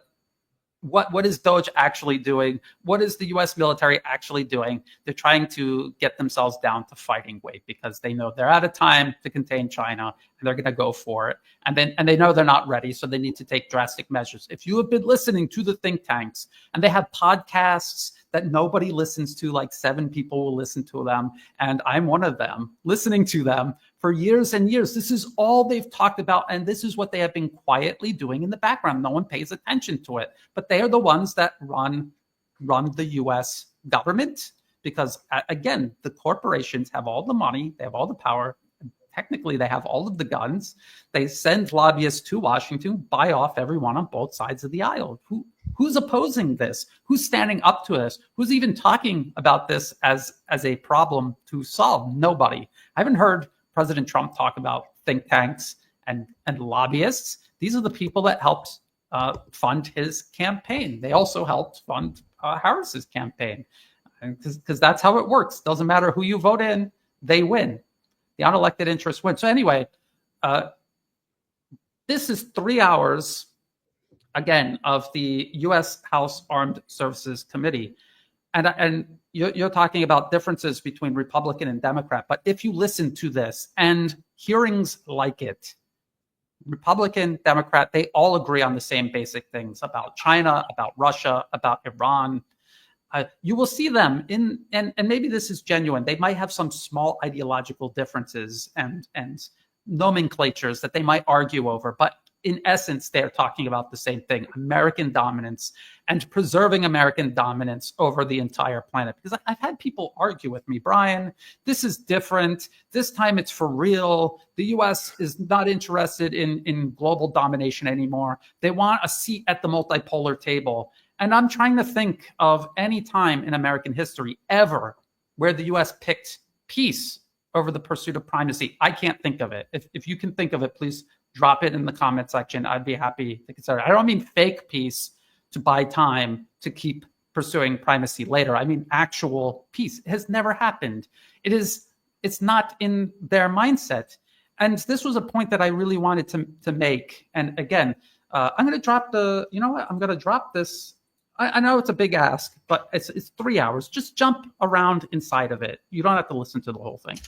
What is Doge actually doing? What is the U.S. military actually doing? They're trying to get themselves down to fighting weight because they know they're out of time to contain China, and they're going to go for it. And they know they're not ready, so they need to take drastic measures. If you have been listening to the think tanks, and they have podcasts that nobody listens to, like 7 people will listen to them, and I'm one of them, listening to them for years and years. This is all they've talked about, and this is what they have been quietly doing in the background. No one pays attention to it, but they are the ones that run the U.S. government because, again, the corporations have all the money, they have all the power. Technically, they have all of the guns. They send lobbyists to Washington, buy off everyone on both sides of the aisle. Who's opposing this? Who's standing up to this? Who's even talking about this as a problem to solve? Nobody. I haven't heard President Trump talk about think tanks and lobbyists. These are the people that helped fund his campaign. They also helped fund Harris's campaign because that's how it works. Doesn't matter who you vote in, they win. The unelected interests win. So anyway, this is 3 hours, again, of the U.S. House Armed Services Committee. And you're talking about differences between Republican and Democrat. But if you listen to this and hearings like it, Republican, Democrat, they all agree on the same basic things about China, about Russia, about Iran. You will see them in, and maybe this is genuine. They might have some small ideological differences and nomenclatures that they might argue over, but in essence, they're talking about the same thing: American dominance and preserving American dominance over the entire planet. Because I've had people argue with me, Brian, this is different. This time it's for real. The U.S. is not interested in global domination anymore. They want a seat at the multipolar table. And I'm trying to think of any time in American history ever where the U.S. picked peace over the pursuit of primacy. I can't think of it. If you can think of it, please drop it in the comment section. I'd be happy to consider it. I don't mean fake peace to buy time to keep pursuing primacy later. I mean actual peace. It has never happened. It's not in their mindset. And this was a point that I really wanted to make. And again, I'm going to drop I'm going to drop this. I know it's a big ask, but it's 3 hours. Just jump around inside of it. You don't have to listen to the whole thing.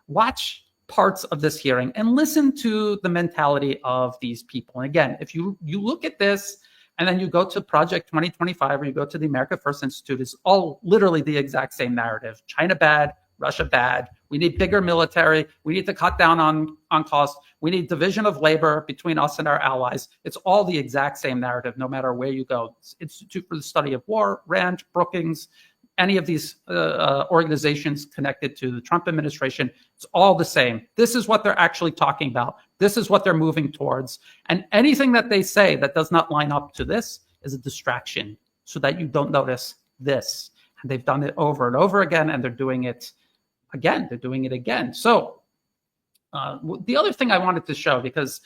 Watch parts of this hearing and listen to the mentality of these people. And again, if you look at this and then you go to Project 2025 or you go to the America First Institute, it's all literally the exact same narrative. China bad, Russia bad. We need bigger military. We need to cut down on costs. We need division of labor between us and our allies. It's all the exact same narrative, no matter where you go. Institute for the Study of War, RAND, Brookings, any of these organizations connected to the Trump administration, it's all the same. This is what they're actually talking about. This is what they're moving towards. And anything that they say that does not line up to this is a distraction so that you don't notice this. And they've done it over and over again, and they're doing it again. They're doing it again. So the other thing I wanted to show, because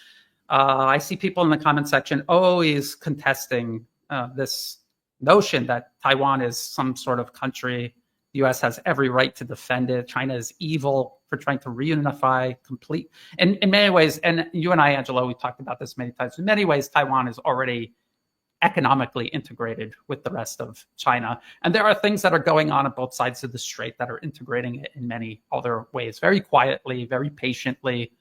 I see people in the comment section always contesting this notion that Taiwan is some sort of country. The U.S. has every right to defend it. China is evil for trying to reunify complete. And in many ways, and you and I, Angelo, we talked about this many times. In many ways, Taiwan is already economically integrated with the rest of China. And there are things that are going on both sides of the strait that are integrating it in many other ways, very quietly, very patiently.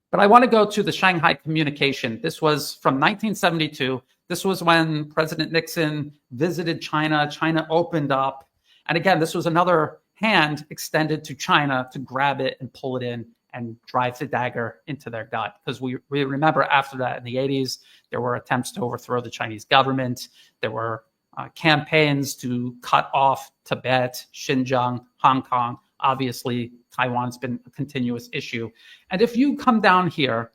But I want to go to the Shanghai Communication. This was from 1972. This was when President Nixon visited China. China opened up. And again, this was another hand extended to China to grab it and pull it in and drive the dagger into their gut. Because we remember after that in the 80s, there were attempts to overthrow the Chinese government. There were campaigns to cut off Tibet, Xinjiang, Hong Kong. Obviously, Taiwan's been a continuous issue. And if you come down here,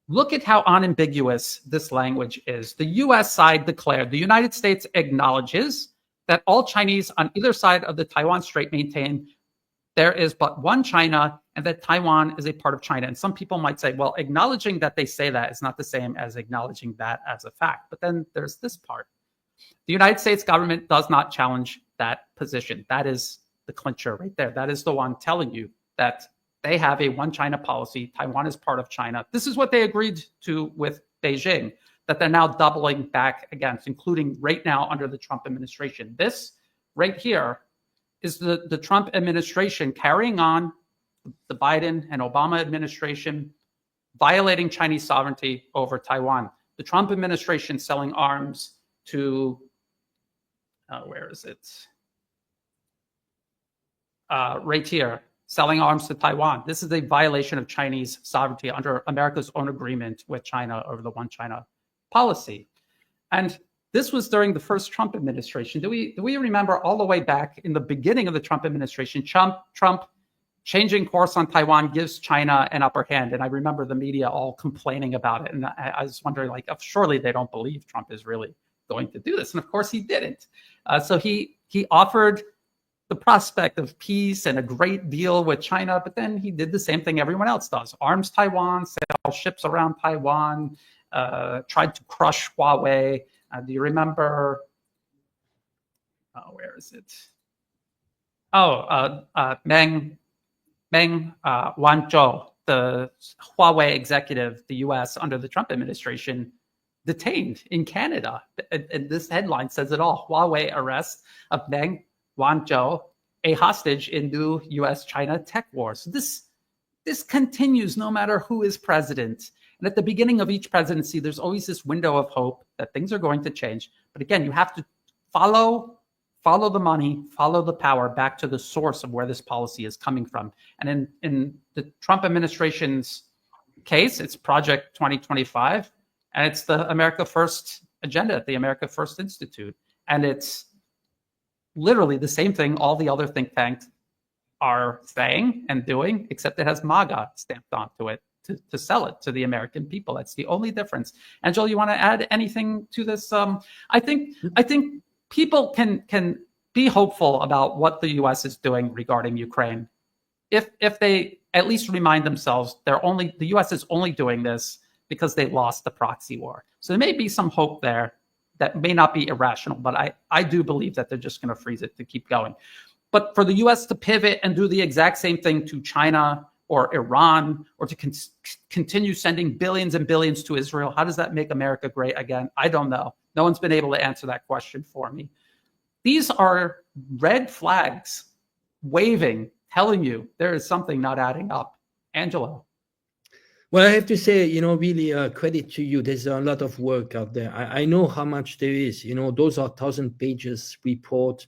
look at how unambiguous this language is. The U.S. side declared, the United States acknowledges that all Chinese on either side of the Taiwan Strait maintain there is but one China and that Taiwan is a part of China. And some people might say, well, acknowledging that they say that is not the same as acknowledging that as a fact. But then there's this part. The United States government does not challenge that position. That is the clincher right there. That is the one telling you that they have a one China policy. Taiwan is part of China. This is what they agreed to with Beijing, that they're now doubling back against, including right now under the Trump administration. This right here is the Trump administration carrying on the Biden and Obama administration violating Chinese sovereignty over Taiwan. The Trump administration selling arms to, where is it? Right here, selling arms to Taiwan. This is a violation of Chinese sovereignty under America's own agreement with China over the one China policy. And this was during the first Trump administration. Do we remember all the way back in the beginning of the Trump administration, Trump changing course on Taiwan gives China an upper hand. And I remember the media all complaining about it. And I was wondering, like, surely they don't believe Trump is really going to do this. And of course he didn't. So he offered the prospect of peace and a great deal with China, but then he did the same thing everyone else does. Arms Taiwan, sail ships around Taiwan, tried to crush Huawei. Do you remember? Where is it? Meng Wanzhou, the Huawei executive, the U.S. under the Trump administration, detained in Canada. And this headline says it all. Huawei arrest of Meng Wanzhou, a hostage in new U.S.-China tech war. So this continues no matter who is president. And at the beginning of each presidency, there's always this window of hope that things are going to change. But again, you have to follow the money, follow the power back to the source of where this policy is coming from. And in the Trump administration's case, it's Project 2025, and it's the America First agenda at the America First Institute. And it's literally the same thing all the other think tanks are saying and doing, except it has MAGA stamped onto it to sell it to the American people. That's the only difference. Angela, you want to add anything to this? I think people can be hopeful about what the U.S. is doing regarding Ukraine, if they at least remind themselves the U.S. is only doing this because they lost the proxy war. So there may be some hope there that may not be irrational, but I do believe that they're just going to freeze it to keep going. But for the U.S. to pivot and do the exact same thing to China or Iran, or to continue sending billions and billions to Israel, how does that make America great again? I don't know. No one's been able to answer that question for me. These are red flags waving, telling you there is something not adding up. Angelo. Well, I have to say, really credit to you. There's a lot of work out there. I know how much there is. Those are 1,000 pages report.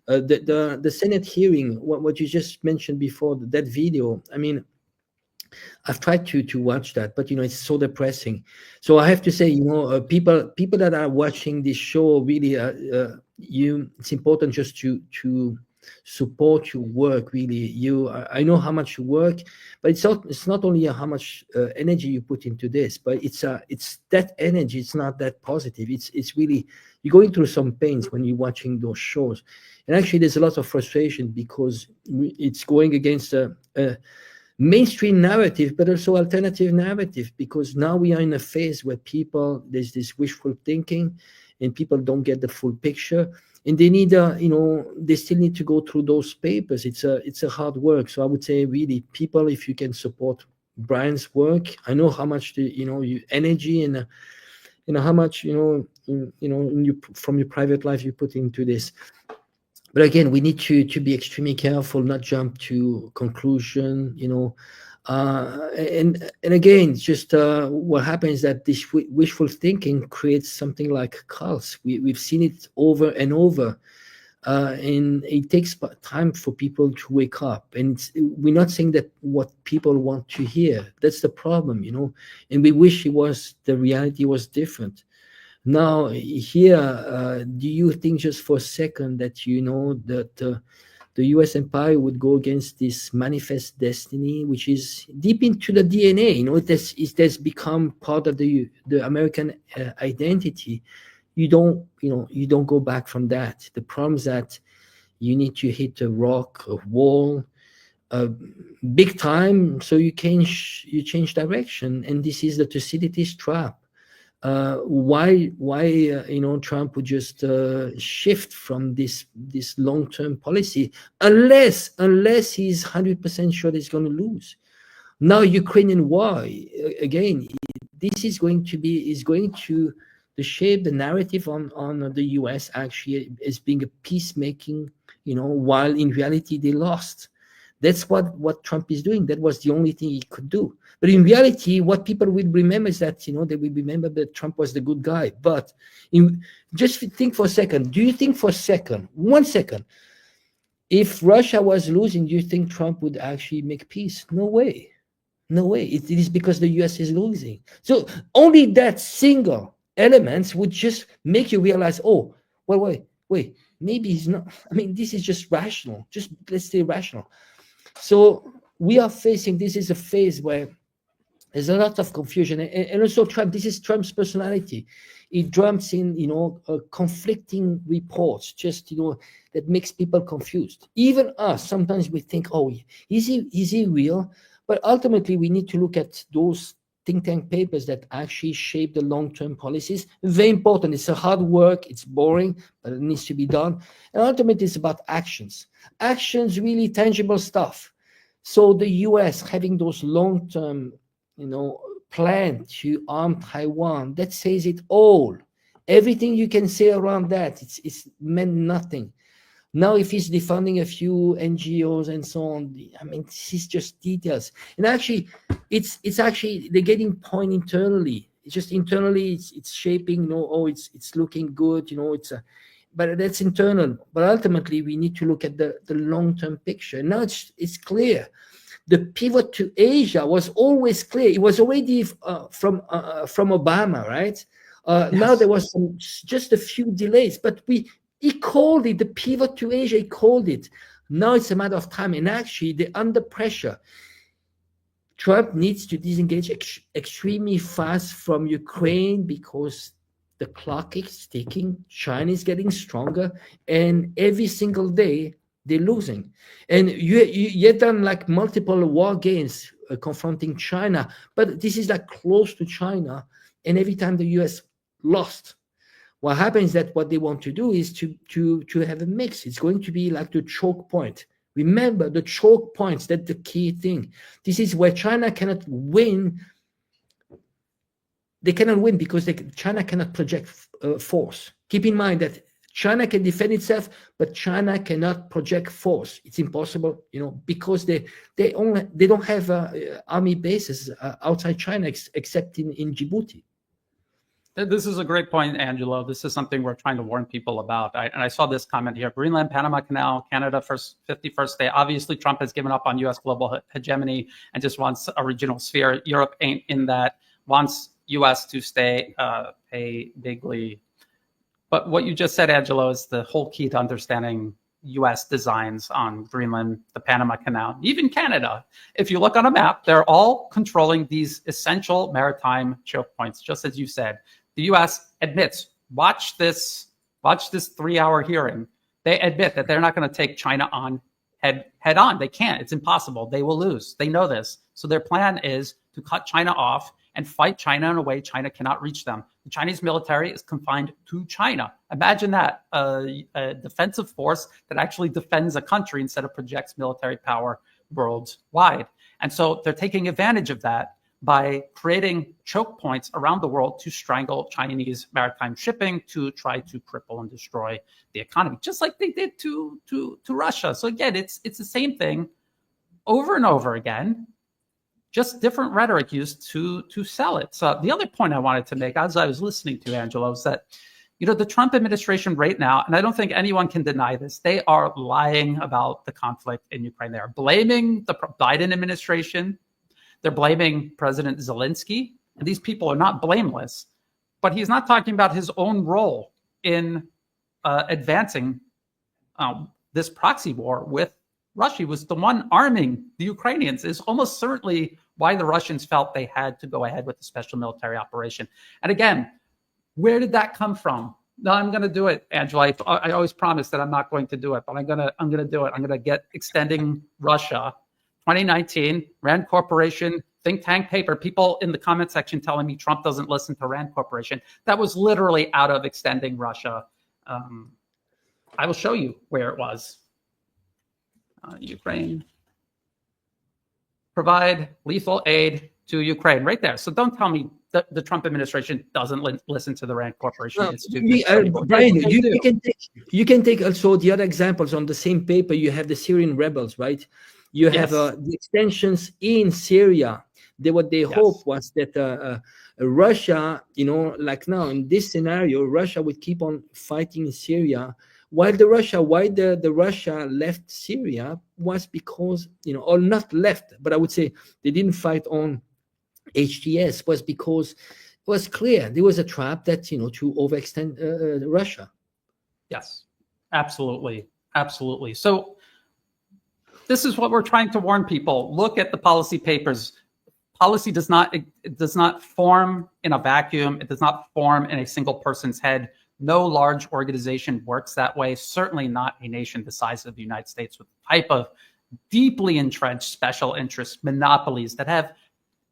The Senate hearing, what you just mentioned before, that video. I mean, I've tried to watch that, but it's so depressing. So I have to say, people that are watching this show really, it's important just to support your work. Really, I know how much you work, but it's not only how much energy you put into this, but it's that energy. It's not that positive. It's really, you're going through some pains when you're watching those shows, and actually there's a lot of frustration because it's going against a mainstream narrative, but also alternative narrative, because now we are in a phase where there's this wishful thinking and people don't get the full picture, and they need they still need to go through those papers. It's a hard work. So I would say, really, people, if you can support Brian's work, I know how much your energy and how much from your private life you put into this. But again, we need to be extremely careful, not jump to conclusion, and again, just what happens is that this wishful thinking creates something like cults. We've seen it over and over, and it takes time for people to wake up. And we're not saying that what people want to hear. That's the problem, and we wish the reality was different. Now, here, do you think just for a second that that the U.S. empire would go against this manifest destiny, which is deep into the DNA? It has become part of the American identity. You don't go back from that. The problem is that you need to hit a rock, a wall, big time, so you change direction, and this is the Thucydides trap. Why Trump would just shift from this long-term policy unless he's 100% sure he's going to lose. Now, Ukrainian war, again, this is going to shape the narrative on the US actually as being a peacemaking, while in reality they lost. That's what Trump is doing. That was the only thing he could do. But in reality, what people will remember is that, they will remember that Trump was the good guy. But just think for a second. Do you think for a second, 1 second, if Russia was losing, do you think Trump would actually make peace? No way. No way. It is because the US is losing. So only that single element would just make you realize, oh, well, wait, maybe he's not. I mean, this is just rational. Just let's say rational. So we are facing, this is a phase where there's a lot of confusion, and also Trump. This is Trump's personality. He jumps in, conflicting reports, just that makes people confused. Even us, sometimes we think, oh, is he real? But ultimately, we need to look at those think tank papers that actually shape the long-term policies. Very important. It's a hard work. It's boring, but it needs to be done. And ultimately, it's about actions. Actions, really tangible stuff. So the U.S. having those long-term plan to arm Taiwan, that says it all. Everything you can say around that, it's meant nothing. Now, if he's defunding a few NGOs and so on, I mean, this is just details. And actually, it's actually the getting point internally. It's just internally, it's shaping. It's looking good. But that's internal. But ultimately, we need to look at the long-term picture. Now it's clear. The pivot to Asia was always clear. It was already from Obama, right? Yes. Now there was just a few delays, but he called it the pivot to Asia. He called it. Now it's a matter of time, and actually they're under pressure. Trump needs to disengage extremely fast from Ukraine because the clock is ticking. China is getting stronger, and every single day they're losing. And you've done like multiple war games confronting China, but this is like close to China, and every time the US lost. What happens is that what they want to do is to have a mix. It's going to be like the choke point. Remember, the choke points, that's the key thing. This is where China cannot win. They cannot win because China cannot project force. Keep in mind that China can defend itself, but China cannot project force. It's impossible, because they don't have army bases outside China except in Djibouti. This is a great point, Angelo. This is something we're trying to warn people about. And I saw this comment here: Greenland, Panama Canal, Canada, 51st day. Obviously, Trump has given up on U.S. global hegemony and just wants a regional sphere. Europe ain't in that, wants U.S. to stay pay bigly. But what you just said, Angelo, is the whole key to understanding U.S. designs on Greenland, the Panama Canal, even Canada. If you look on a map, they're all controlling these essential maritime choke points, just as you said. The U.S. admits, watch this 3-hour hearing. They admit that they're not going to take China on head on. They can't. It's impossible. They will lose. They know this. So their plan is to cut China off and fight China in a way China cannot reach them. The Chinese military is confined to China. Imagine that, a defensive force that actually defends a country instead of projects military power worldwide. And so they're taking advantage of that by creating choke points around the world to strangle Chinese maritime shipping, to try to cripple and destroy the economy, just like they did to Russia. So again, it's the same thing over and over again, just different rhetoric used to sell it. So the other point I wanted to make as I was listening to Angelo is that, the Trump administration right now, and I don't think anyone can deny this, they are lying about the conflict in Ukraine. They are blaming the Biden administration. They're blaming President Zelensky. And these people are not blameless. But he's not talking about his own role in advancing this proxy war with Russia. He was the one arming the Ukrainians. Is almost certainly why the Russians felt they had to go ahead with the special military operation. And again, where did that come from? No, I'm going to do it, Angela. I always promise that I'm not going to do it, but I'm going to do it. I'm going to get extending Russia. 2019, Rand Corporation, think tank paper. People in the comment section telling me Trump doesn't listen to Rand Corporation. That was literally out of extending Russia. I will show you where it was. Ukraine. Provide lethal aid to Ukraine, right there. So don't tell me that the Trump administration doesn't listen to the Rand Corporation Institute. Brian, you can take also the other examples on the same paper. You have the Syrian rebels, right? You have the extensions in Syria. What they hope was that Russia, like now in this scenario, Russia would keep on fighting in Syria. Why the Russia left Syria was because, or not left, but I would say they didn't fight on HTS, was because it was clear there was a trap that, to overextend Russia. Yes, absolutely. Absolutely. So this is what we're trying to warn people. Look at the policy papers. Policy does not form in a vacuum. It does not form in a single person's head. No large organization works that way, certainly not a nation the size of the United States with the type of deeply entrenched special interest monopolies that have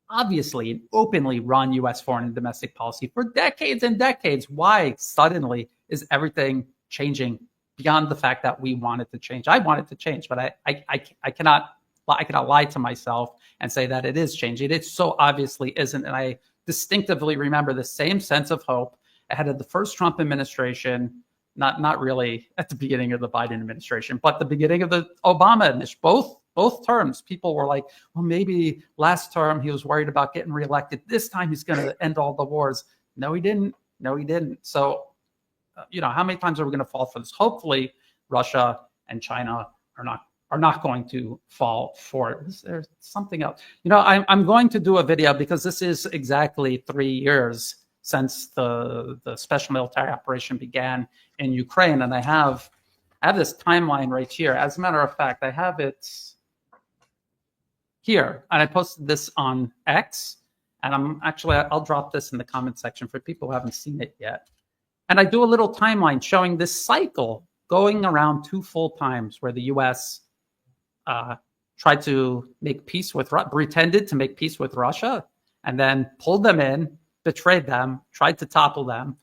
obviously and openly run U.S. foreign and domestic policy for decades and decades. Why suddenly is everything changing beyond the fact that we want it to change? I want it to change, but I cannot lie to myself and say that it is changing. It so obviously isn't. And I distinctively remember the same sense of hope ahead of the first Trump administration, not really at the beginning of the Biden administration, but the beginning of the Obama administration. Both terms, people were like, well, maybe last term he was worried about getting reelected. This time he's going to end all the wars. No, he didn't. So, how many times are we going to fall for this? Hopefully, Russia and China are not going to fall for it. There's something else. I'm going to do a video because this is exactly 3 years since the special military operation began in Ukraine. And I have this timeline right here. As a matter of fact, I have it here. And I posted this on X. And I'll drop this in the comment section for people who haven't seen it yet. And I do a little timeline showing this cycle going around 2 full times where the U.S. Tried to make peace pretended to make peace with Russia, and then pulled them in, betrayed them, tried to topple them,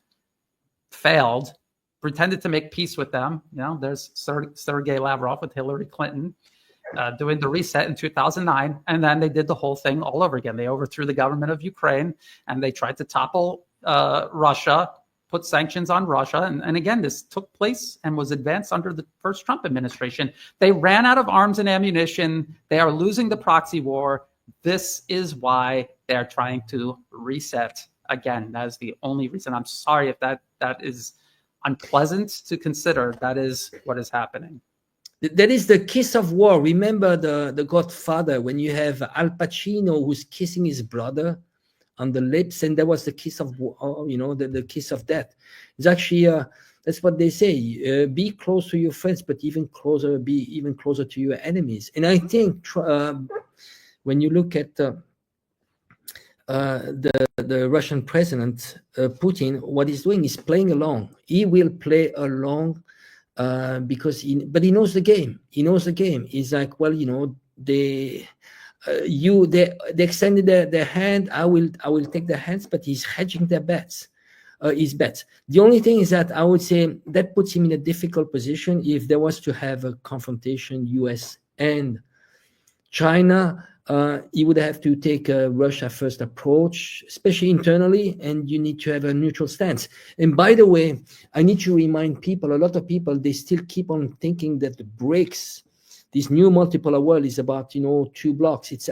failed, pretended to make peace with them. There's Sergei Lavrov with Hillary Clinton doing the reset in 2009. And then they did the whole thing all over again. They overthrew the government of Ukraine and they tried to topple Russia, put sanctions on Russia. And again, this took place and was advanced under the first Trump administration. They ran out of arms and ammunition. They are losing the proxy war. This is why they are trying to reset Again, that is the only reason. I'm sorry if that is unpleasant to consider. That is what is happening. That is the kiss of war. Remember the Godfather, when you have Al Pacino who's kissing his brother on the lips, and that was the kiss of war, the kiss of death. It's actually that's what they say. Be close to your friends, but be even closer to your enemies. And I think when you look at the Russian president Putin, what he's doing is playing along. He will play along because he knows the game. He knows the game. He's like, well, they extended their hand. I will take their hands, but he's hedging their bets. His bets. The only thing is that I would say that puts him in a difficult position if there was to have a confrontation, U.S. and China. He would have to take a Russia first approach, especially internally, and you need to have a neutral stance. And by the way, I need to remind people, a lot of people, they still keep on thinking that the BRICS, this new multipolar world, is about, two blocks. It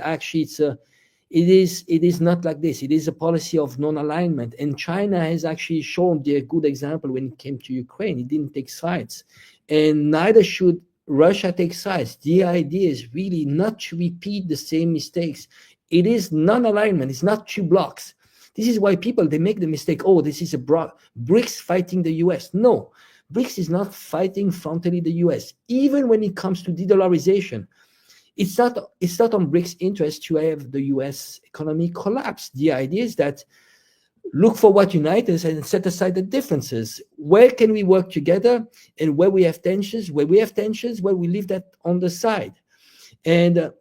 is not like this. It is a policy of non-alignment. And China has actually shown a good example when it came to Ukraine. It didn't take sides. And neither should Russia take sides. The idea is really not to repeat the same mistakes. It is non-alignment. It's not two blocks. This is why they make the mistake, this is a BRICS fighting the US. No, BRICS is not fighting frontally the US. Even when it comes to de-dollarization, it's not on BRICS' interest to have the US economy collapse. The idea is that look for what unites us and set aside the differences. Where can we work together, and where we have tensions, we leave that on the side. And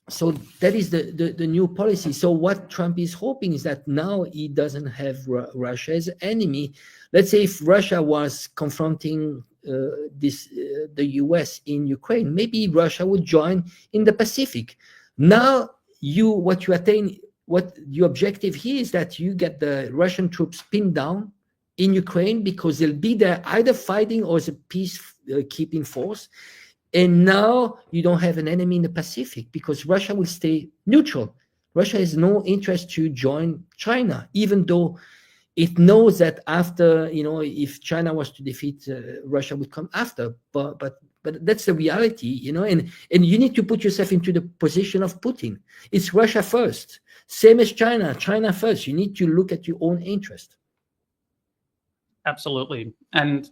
so that is the new policy. So what Trump is hoping is that now he doesn't have Russia as an enemy. Let's say if Russia was confronting the US in Ukraine, maybe Russia would join in the Pacific. Now what your objective here is that you get the Russian troops pinned down in Ukraine, because they'll be there either fighting or as a peacekeeping force. And now you don't have an enemy in the Pacific because Russia will stay neutral. Russia has no interest to join China, even though it knows that after, if China was to defeat, Russia would come after. But that's the reality, and you need to put yourself into the position of Putin. It's Russia first, same as China first. You need to look at your own interest. Absolutely. And,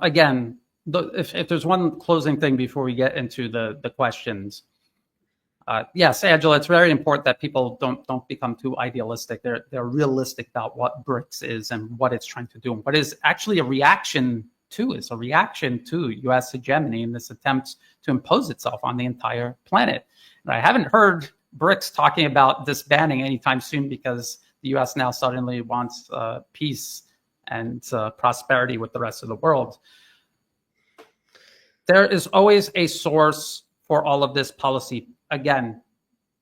again, if there's one closing thing before we get into the questions, yes, Angela, it's very important that people don't become too idealistic. They're realistic about what BRICS is and what it's trying to do, and what is actually a reaction to U.S. hegemony and this attempt to impose itself on the entire planet. And I haven't heard BRICS talking about disbanding anytime soon, because the U.S. now suddenly wants peace and prosperity with the rest of the world. There is always a source for all of this policy. Again,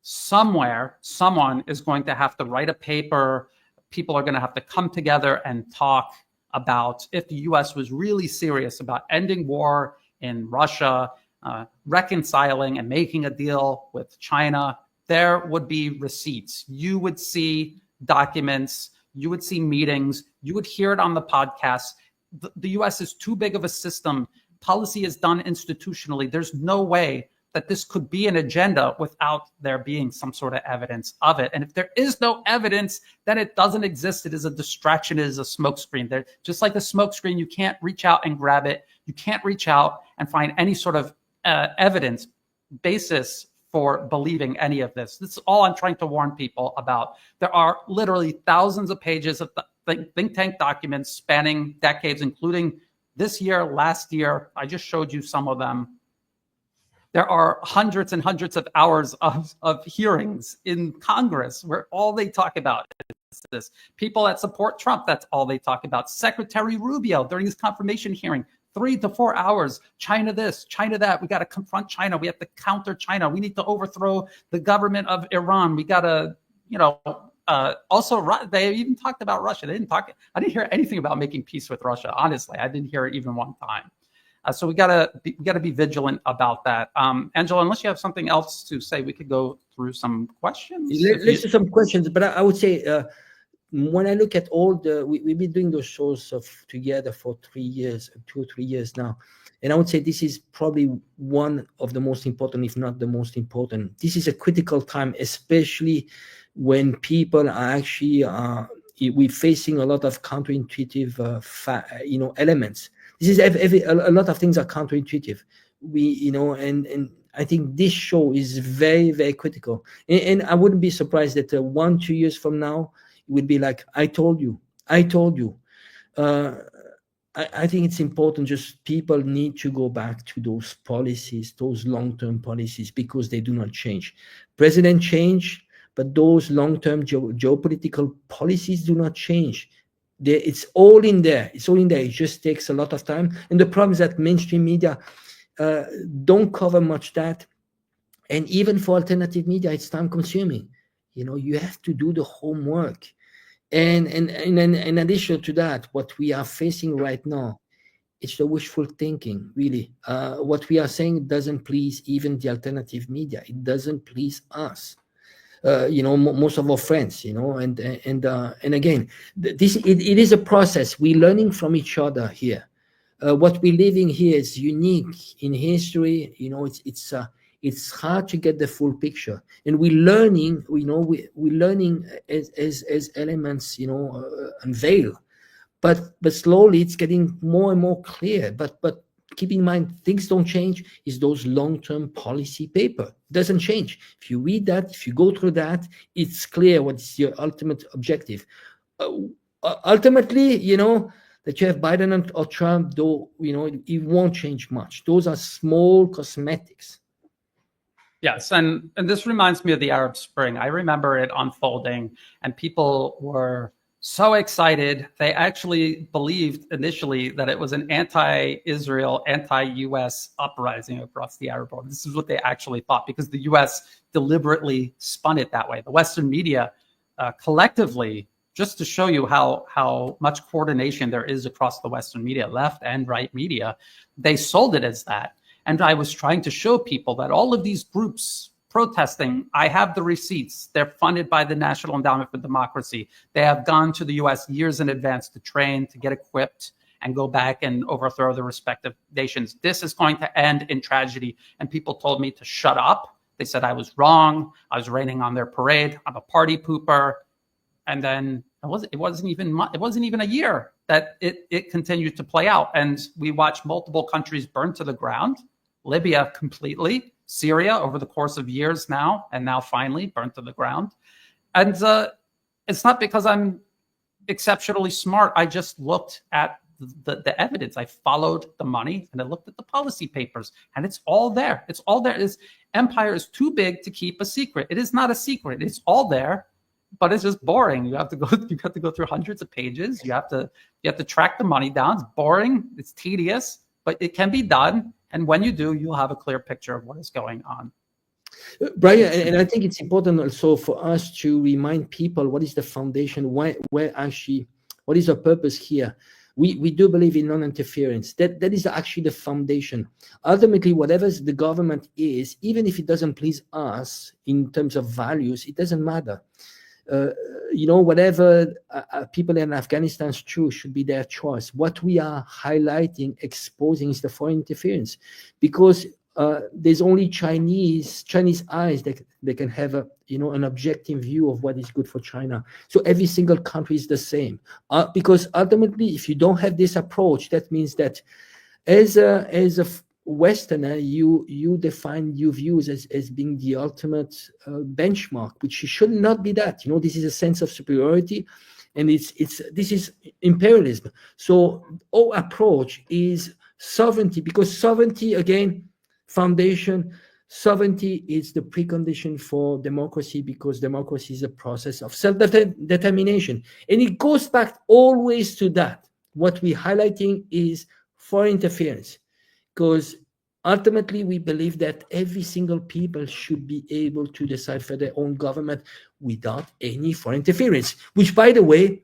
somewhere, someone is going to have to write a paper. People are going to have to come together and talk about if the U.S. was really serious about ending war in Russia, reconciling and making a deal with China. There would be receipts. You would see documents. You would see meetings. You would hear it on the podcast. The U.S. is too big of a system. Policy is done institutionally. There's no way that this could be an agenda without there being some sort of evidence of it. And if there is no evidence, then it doesn't exist. It is a distraction. It is a smokescreen. Just like a smokescreen, you can't reach out and grab it. You can't reach out and find any sort of evidence basis for believing any of this. This is all I'm trying to warn people about. There are literally thousands of pages of think tank documents spanning decades, including this year, last year. I just showed you some of them. There are hundreds and hundreds of hours of hearings in Congress where all they talk about is this. People that support Trump, that's all they talk about. Secretary Rubio, during his confirmation hearing, 3 to 4 hours, China this, China that. We got to confront China. We have to counter China. We need to overthrow the government of Iran. We got to, also, they even talked about Russia. I didn't hear anything about making peace with Russia. Honestly, I didn't hear it even one time. So we gotta be vigilant about that. Angela, unless you have something else to say, we could go through some questions. Let's do some questions, but I would say when I look at all we've been doing those shows together for 3 years, 2 or 3 years now. And I would say this is probably one of the most important, if not the most important. This is a critical time, especially when people are actually, we're facing a lot of counterintuitive, elements. This is a lot of things are counterintuitive. And I think this show is very, very critical. And I wouldn't be surprised that 1, 2 years from now, it would be like, I told you. I think it's important, just people need to go back to those policies, those long-term policies, because they do not change. President change, but those long-term geopolitical policies do not change. It's all in there. It just takes a lot of time. And the problem is that mainstream media don't cover much that. And even for alternative media, it's time consuming. You have to do the homework. And in addition to that, what we are facing right now, it's the wishful thinking, really. What we are saying doesn't please even the alternative media. It doesn't please us. Most of our friends, and again, it is a process. We're learning from each other here. What we're living here is unique in history. It's hard to get the full picture, and we're learning. We're learning as elements, unveil, but slowly it's getting more and more clear. But keep in mind, things don't change. Is those long-term policy paper doesn't change. If you read that, if you go through that, it's clear what is your ultimate objective. Ultimately, that you have Biden or Trump, though, it won't change much. Those are small cosmetics. Yes, and this reminds me of the Arab Spring. I remember it unfolding, and people were so excited. They actually believed initially that it was an anti-Israel, anti-US uprising across the Arab world. This is what they actually thought, because the US deliberately spun it that way. The Western media collectively, just to show you how much coordination there is across the Western media, left and right media, they sold it as that. And I was trying to show people that all of these groups protesting, I have the receipts. They're funded by the National Endowment for Democracy. They have gone to the US years in advance to train, to get equipped, and go back and overthrow the respective nations. This is going to end in tragedy. And people told me to shut up. They said I was wrong. I was raining on their parade. I'm a party pooper. And then it wasn't even a year that it continued to play out. And we watched multiple countries burn to the ground. Libya completely, Syria over the course of years now, and now finally burnt to the ground. And it's not because I'm exceptionally smart. I just looked at the evidence. I followed the money, and I looked at the policy papers, and it's all there. It's all there. Empire is too big to keep a secret. It is not a secret. It's all there, but it's just boring. You have to go through hundreds of pages. You have to track the money down. It's boring. It's tedious, but it can be done. And when you do, you'll have a clear picture of what is going on. Brian, and I think it's important also for us to remind people what is the foundation, what is our purpose here. We do believe in non-interference. That is actually the foundation. Ultimately, whatever the government is, even if it doesn't please us in terms of values, it doesn't matter. Whatever people in Afghanistan choose should be their choice. What we are highlighting, exposing, is the foreign interference, because there's only Chinese eyes that they can have an objective view of what is good for China. So every single country is the same, because ultimately, if you don't have this approach, that means that as a Westerner, you define your views as being the ultimate benchmark, which should not be that. This is a sense of superiority, and this is imperialism. So our approach is sovereignty, because sovereignty, again, foundation. Sovereignty is the precondition for democracy, because democracy is a process of self-determination, and it goes back always to that. What we're highlighting is foreign interference, because ultimately we believe that every single people should be able to decide for their own government without any foreign interference, which, by the way,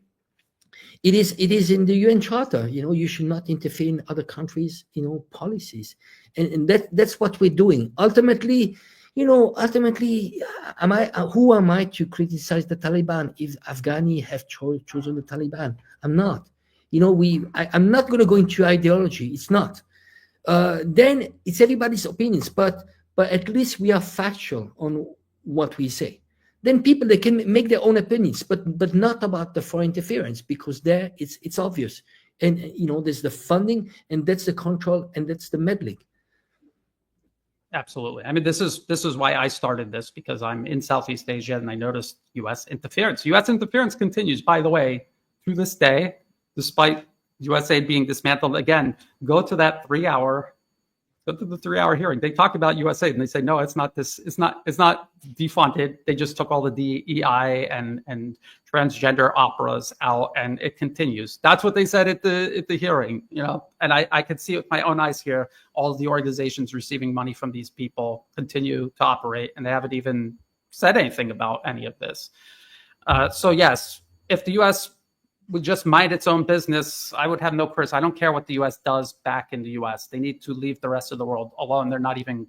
it is in the UN Charter. You should not interfere in other countries' policies, and that's what we're doing. Ultimately, Ultimately, who am I to criticize the Taliban if Afghani have chosen the Taliban? I'm not. I'm not going to go into ideology. It's not. Then it's everybody's opinions, but at least we are factual on what we say. Then people, they can make their own opinions, but not about the foreign interference, because there it's obvious. And there's the funding, and that's the control, and that's the meddling. Absolutely. I mean, this is why I started this, because I'm in Southeast Asia and I noticed U.S. interference. U.S. interference continues, by the way, to this day, despite U.S. aid being dismantled. Again, go to the 3-hour hearing. They talk about U.S. aid and they say, no, it's not defunded. They just took all the DEI and transgender operas out, and it continues. That's what they said at the hearing, and I could see it with my own eyes here. All of the organizations receiving money from these people continue to operate, and they haven't even said anything about any of this. So yes, if the U.S. would just mind its own business, I would have no criticism. I don't care what the U.S. does back in the U.S. They need to leave the rest of the world alone. They're not even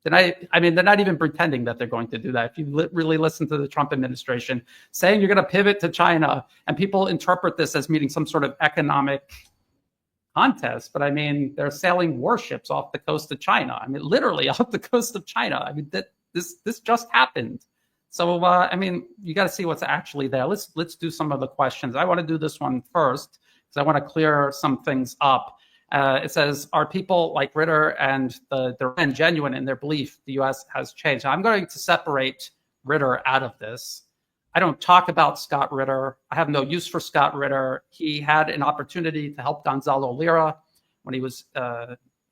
pretending that they're going to do that. If you really listen to the Trump administration saying you're going to pivot to China, and people interpret this as meaning some sort of economic contest, but they're sailing warships off the coast of China. Literally off the coast of China. This just happened. So, you got to see what's actually there. Let's do some of the questions. I want to do this one first because I want to clear some things up. It says, are people like Ritter and the Duran genuine in their belief the U.S. has changed? I'm going to separate Ritter out of this. I don't talk about Scott Ritter. I have no use for Scott Ritter. He had an opportunity to help Gonzalo Lira when he was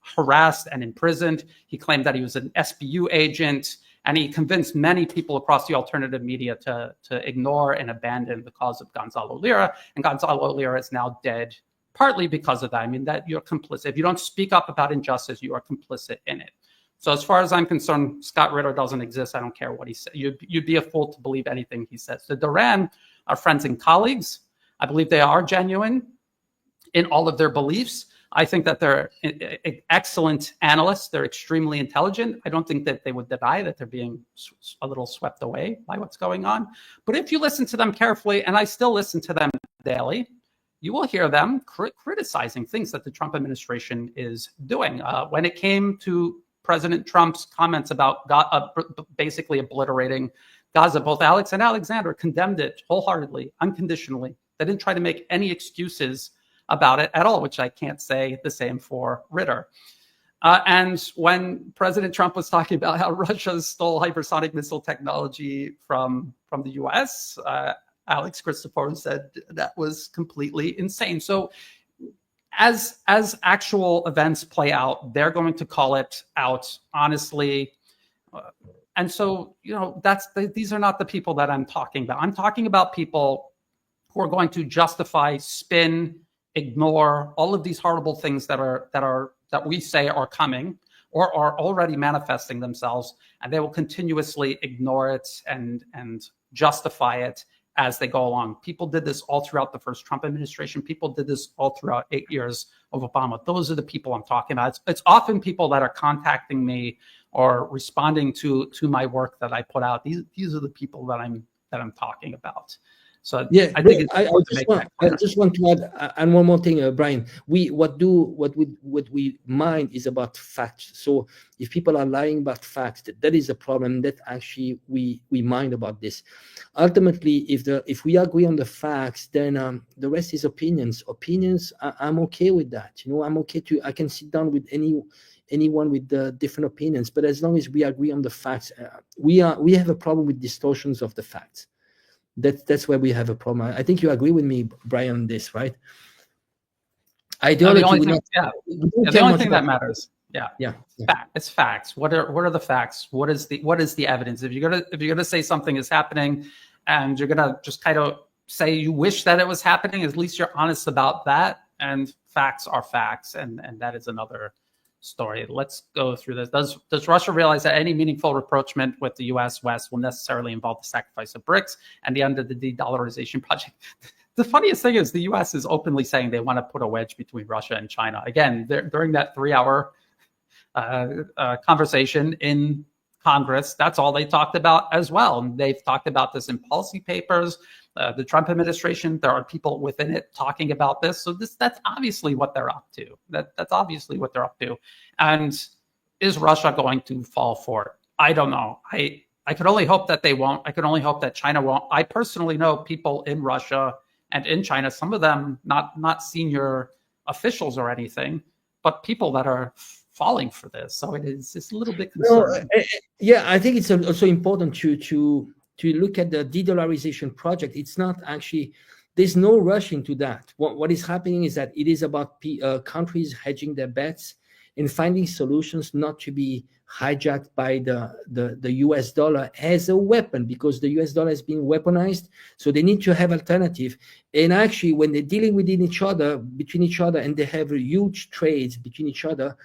harassed and imprisoned. He claimed that he was an SBU agent. And he convinced many people across the alternative media to ignore and abandon the cause of Gonzalo Lira. And Gonzalo Lira is now dead, partly because of that. That you're complicit. If you don't speak up about injustice, you are complicit in it. So as far as I'm concerned, Scott Ritter doesn't exist. I don't care what he said. You'd be a fool to believe anything he says. The Duran are friends and colleagues. I believe they are genuine in all of their beliefs. I think that they're excellent analysts. They're extremely intelligent. I don't think that they would deny that they're being a little swept away by what's going on. But if you listen to them carefully, and I still listen to them daily, you will hear them criticizing things that the Trump administration is doing. When it came to President Trump's comments about basically obliterating Gaza, both Alex and Alexander condemned it wholeheartedly, unconditionally. They didn't try to make any excuses about it at all, which I can't say the same for Ritter. And when President Trump was talking about how Russia stole hypersonic missile technology from the U.S., Alex Christoforou said that was completely insane. So as actual events play out, they're going to call it out honestly. And so, these are not the people that I'm talking about. I'm talking about people who are going to justify, spin, ignore all of these horrible things that we say are coming or are already manifesting themselves, and they will continuously ignore it and justify it as they go along. People did this all throughout the first Trump administration. People did this all throughout 8 years of Obama. Those are the people I'm talking about. It's often people that are contacting me or responding to my work that I put out. These are the people that I'm talking about. So yeah, I think I just want to add and one more thing, Brian. What we mind is about facts. So if people are lying about facts, that is a problem. That actually we mind about this. Ultimately, if we agree on the facts, then the rest is opinions. I'm okay with that. I'm okay I can sit down with anyone with different opinions. But as long as we agree on the facts, we have a problem with distortions of the facts. That's where we have a problem. I think you agree with me, Brian, on this, right? Ideology. The only thing that matters. Yeah. It's facts. What are the facts? What is the evidence? If you're gonna say something is happening, and you're gonna just kind of say you wish that it was happening, at least you're honest about that. And facts are facts, and that is another story. Let's go through this. Does Russia realize that any meaningful rapprochement with the U.S. West will necessarily involve the sacrifice of BRICS and the end of the de-dollarization project? The funniest thing is the U.S. is openly saying they want to put a wedge between Russia and China. Again, during that 3-hour conversation in Congress, that's all they talked about as well. And they've talked about this in policy papers. The Trump administration, there are people within it talking about this. So that's obviously what they're up to. That's obviously what they're up to. And is Russia going to fall for it? I don't know. I could only hope that they won't. I could only hope that China won't. I personally know people in Russia and in China, some of them not senior officials or anything, but people that are falling for this. So it's a little bit concerning. Yeah, I think it's also important to look at the de-dollarization project. It's not actually, there's no rush into that. What is happening is that it is about countries hedging their bets and finding solutions not to be hijacked by the US dollar as a weapon, because the US dollar has been weaponized. So they need to have alternative. And actually, when they're dealing between each other, and they have huge trades between each other,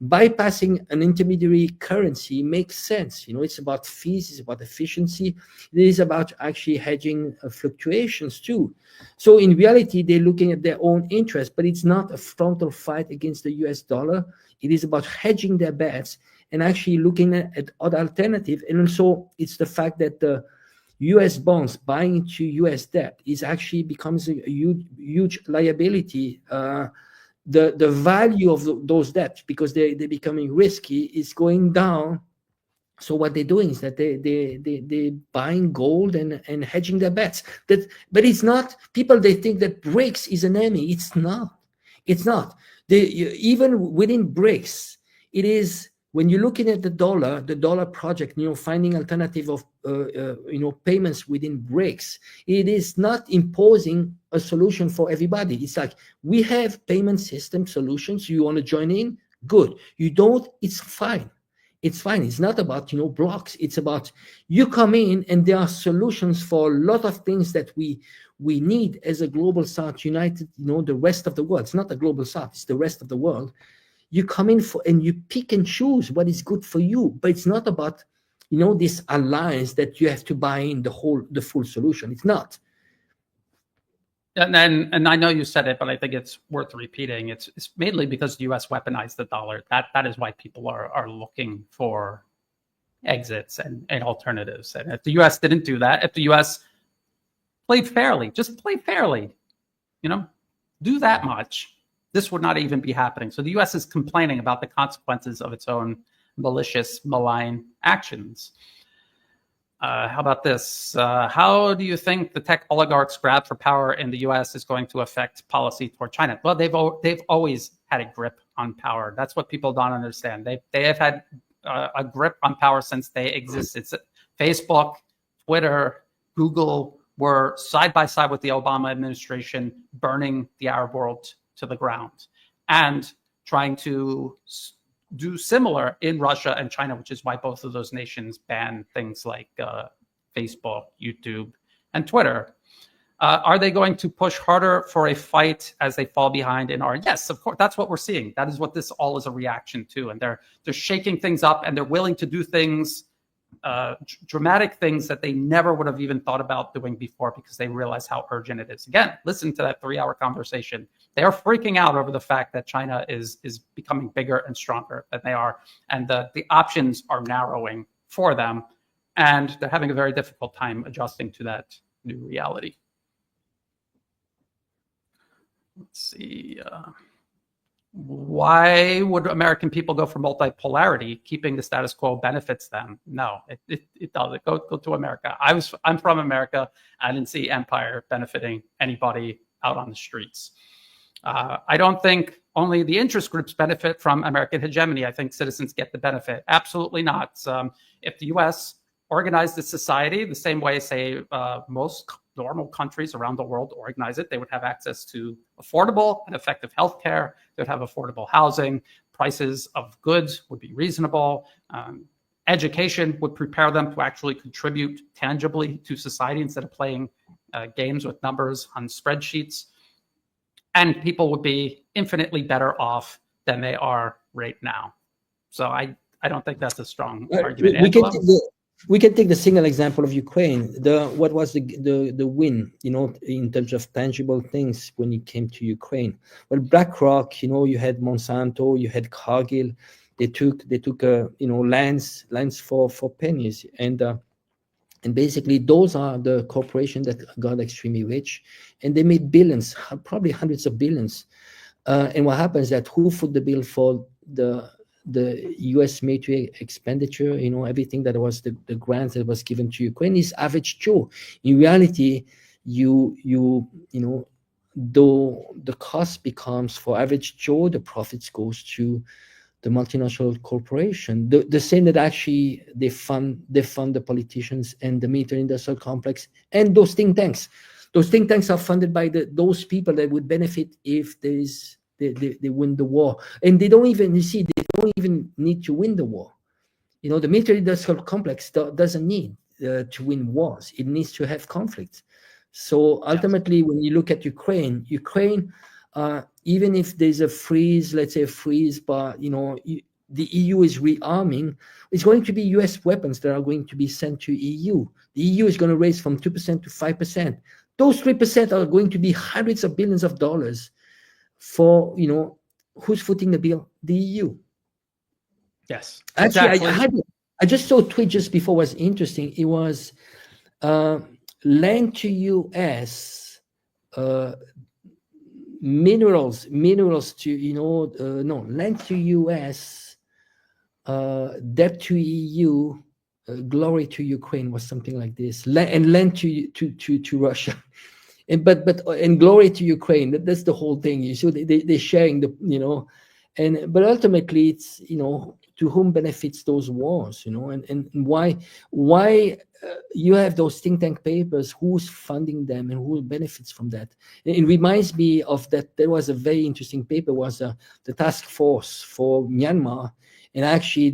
bypassing an intermediary currency makes sense. It's about fees, it's about efficiency. It is about actually hedging fluctuations too. So in reality, they're looking at their own interest, but it's not a frontal fight against the US dollar. It is about hedging their bets and actually looking at other alternatives. And also, it's the fact that the US bonds buying into US debt is actually becomes a huge liability. The value of those debts, because they're becoming risky, is going down. So what they're doing is that they're buying gold and hedging their bets. But it's not, people, they think that BRICS is an enemy. It's not. Even within BRICS, it is, when you're looking at the dollar project, finding alternative of payments within BRICS, it is not imposing a solution for everybody. It's like, we have payment system solutions. You want to join in? Good. You don't? It's fine. It's fine. It's not about blocks. It's about you come in, and there are solutions for a lot of things that we need as a global South united. The rest of the world. It's not the global South. It's the rest of the world. You come in and you pick and choose what is good for you, but it's not about this alliance that you have to buy in the full solution. It's not. And I know you said it, but I think it's worth repeating. It's mainly because the U.S. weaponized the dollar. That is why people are looking for exits and alternatives. And if the U.S. didn't do that, if the U.S. played fairly, just play fairly, do that much, this would not even be happening. So the U.S. is complaining about the consequences of its own malicious, malign actions. How about this? How do you think the tech oligarchs' grab for power in the U.S. is going to affect policy toward China? Well, they've always had a grip on power. That's what people don't understand. They have had a grip on power since they existed. Facebook, Twitter, Google were side by side with the Obama administration, burning the Arab world to the ground and trying to do similar in Russia and China, which is why both of those nations ban things like Facebook, YouTube, and Twitter. Are they going to push harder for a fight as they fall behind in our? Yes, of course. That's what we're seeing. That is what this all is a reaction to. And they're shaking things up, and they're willing to do things, dramatic things that they never would have even thought about doing before, because they realize how urgent it is. Again, listen to that 3-hour conversation. They are freaking out over the fact that China is becoming bigger and stronger than they are, and the options are narrowing for them, and they're having a very difficult time adjusting to that new reality. Let's see. Why would American people go for multipolarity? Keeping the status quo benefits them. No, it doesn't. Go to America. I'm from America. I didn't see empire benefiting anybody out on the streets. I don't think only the interest groups benefit from American hegemony. I think citizens get the benefit. Absolutely not. If the U.S. organized its society the same way, say, most normal countries around the world organize it, they would have access to affordable and effective healthcare. They would have affordable housing. Prices of goods would be reasonable. Education would prepare them to actually contribute tangibly to society instead of playing games with numbers on spreadsheets. And people would be infinitely better off than they are right now. So I don't think that's a strong argument. We can take the single example of Ukraine. What was the win, in terms of tangible things when it came to Ukraine? Well, BlackRock, you had Monsanto, you had Cargill. They took lands for pennies, and basically those are the corporations that got extremely rich, and they made billions, probably hundreds of billions. And what happens is that who foot the bill for the U.S. military expenditure, everything that was the grants that was given to Ukraine is average Joe. In reality, though the cost becomes for average Joe, the profits goes to the multinational corporation, the same that actually they fund the politicians and the military industrial complex and those think tanks. Those think tanks are funded by those people that would benefit if they win the war. And they don't even need to win the war. The military industrial complex doesn't need to win wars. It needs to have conflict. So ultimately, when you look at Ukraine, even if there's a freeze, let's say a freeze, but the EU is rearming, it's going to be US weapons that are going to be sent to EU. The EU is going to raise from 2% to 5%. Those 3% are going to be hundreds of billions of dollars for, who's footing the bill? The EU. Yes. Actually, exactly. I just saw a tweet just before, was interesting. It was lend to US minerals to, lend to US, debt to EU, glory to Ukraine, was something like this, and lend to Russia, and glory to Ukraine. That's the whole thing. You see, they're sharing but ultimately it's to whom benefits those wars, and why you have those think tank papers, who's funding them and who benefits from that. It reminds me of that. There was a very interesting paper, was the task force for Myanmar, and actually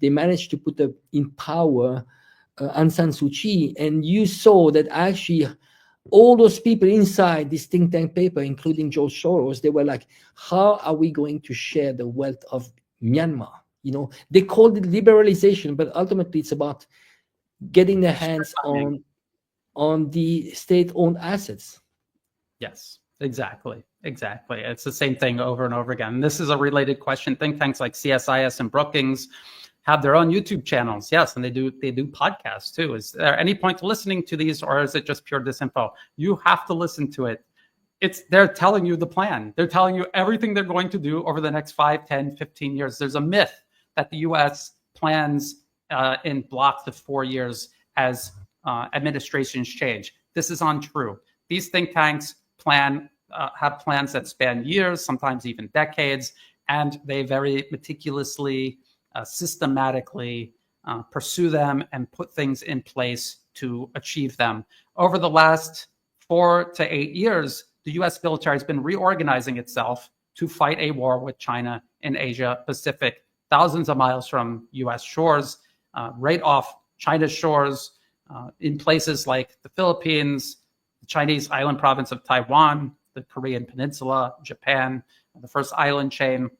they managed to put in power Aung San Suu Kyi, and you saw that actually all those people inside this think tank paper, including George Soros, they were like, how are we going to share the wealth of Myanmar? They called it liberalization, but ultimately it's about getting their hands on the state-owned assets. Yes, exactly. It's the same thing over and over again. This is a related question. Think tanks like CSIS and Brookings have their own YouTube channels. Yes, and they do podcasts too. Is there any point to listening to these, or is it just pure disinfo? You have to listen to it. They're telling you the plan. They're telling you everything they're going to do over the next 5, 10, 15 years. There's a myth that the U.S. plans in blocks of 4 years as administrations change. This is untrue. These think tanks have plans that span years, sometimes even decades, and they very meticulously, systematically pursue them and put things in place to achieve them. Over the last 4 to 8 years, the U.S. military has been reorganizing itself to fight a war with China in Asia Pacific, thousands of miles from U.S. shores, right off China's shores, in places like the Philippines, the Chinese island province of Taiwan, the Korean Peninsula, Japan, the first island chain.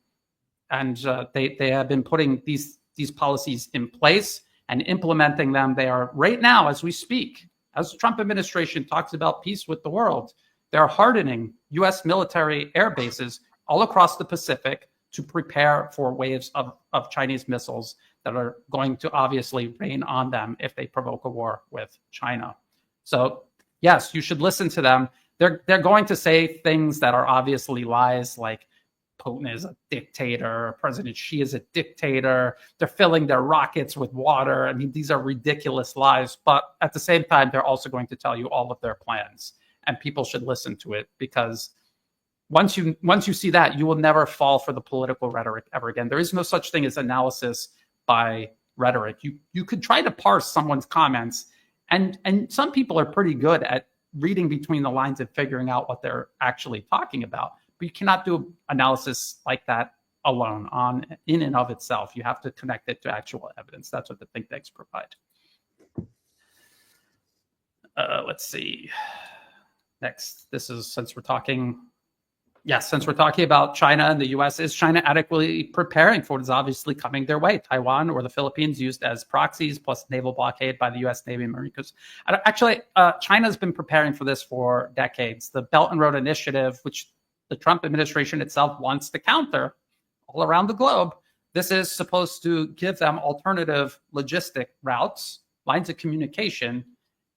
And they have been putting these policies in place and implementing them. They are right now, as we speak, as the Trump administration talks about peace with the world, they're hardening U.S. military air bases all across the Pacific to prepare for waves of Chinese missiles that are going to obviously rain on them if they provoke a war with China. So yes, you should listen to them. They're going to say things that are obviously lies, like Putin is a dictator, President Xi is a dictator, they're filling their rockets with water. I mean, these are ridiculous lies, but at the same time, they're also going to tell you all of their plans, and people should listen to it, because once you see that, you will never fall for the political rhetoric ever again. There is no such thing as analysis by rhetoric. You could try to parse someone's comments, and some people are pretty good at reading between the lines and figuring out what they're actually talking about. But you cannot do analysis like that alone in and of itself. You have to connect it to actual evidence. That's what the think tanks provide. Let's see. Next, this is since we're talking about China and the U.S., is China adequately preparing for what is obviously coming their way? Taiwan or the Philippines used as proxies, plus naval blockade by the U.S. Navy and Marine Corps. Actually, China's been preparing for this for decades. The Belt and Road Initiative, which the Trump administration itself wants to counter all around the globe, This is supposed to give them alternative logistic routes, lines of communication,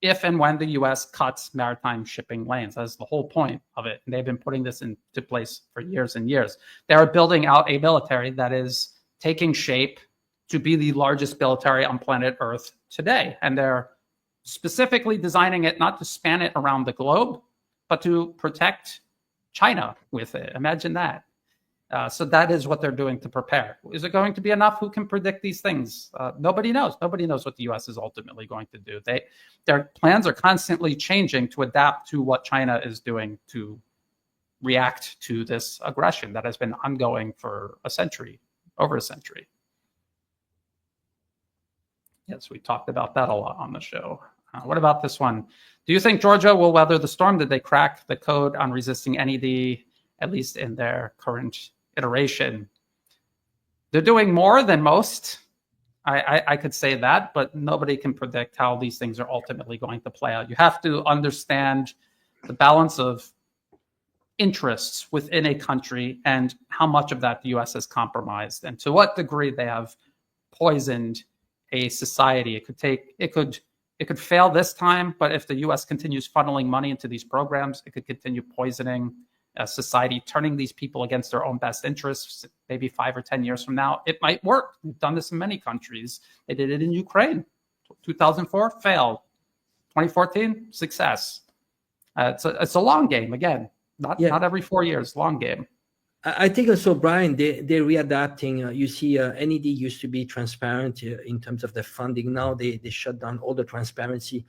if and when the U.S. cuts maritime shipping lanes. That's the whole point of it. And they've been putting this into place for years and years. They are building out a military that is taking shape to be the largest military on planet Earth today. And they're specifically designing it not to span it around the globe, but to protect China with it. Imagine that. So that is what they're doing to prepare. Is it going to be enough? Who can predict these things? Nobody knows. Nobody knows what the U.S. is ultimately going to do. Their plans are constantly changing to adapt to what China is doing to react to this aggression that has been ongoing for a century, over a century. Yes, we talked about that a lot on the show. What about this one? Do you think Georgia will weather the storm? Did they crack the code on resisting NED, at least in their current iteration? They're doing more than most. I could say that, but nobody can predict how these things are ultimately going to play out. You have to understand the balance of interests within a country and how much of that the U.S. has compromised and to what degree they have poisoned a society. It could fail this time, but if the U.S. continues funneling money into these programs, it could continue poisoning society, turning these people against their own best interests. Maybe 5 or 10 years from now, it might work. We've done this in many countries. They did it in Ukraine. 2004, failed. 2014, success. It's a long game, again. Not every 4 years, long game. I think also, Brian, they're readapting. You see, NED used to be transparent in terms of the funding. Now they shut down all the transparency.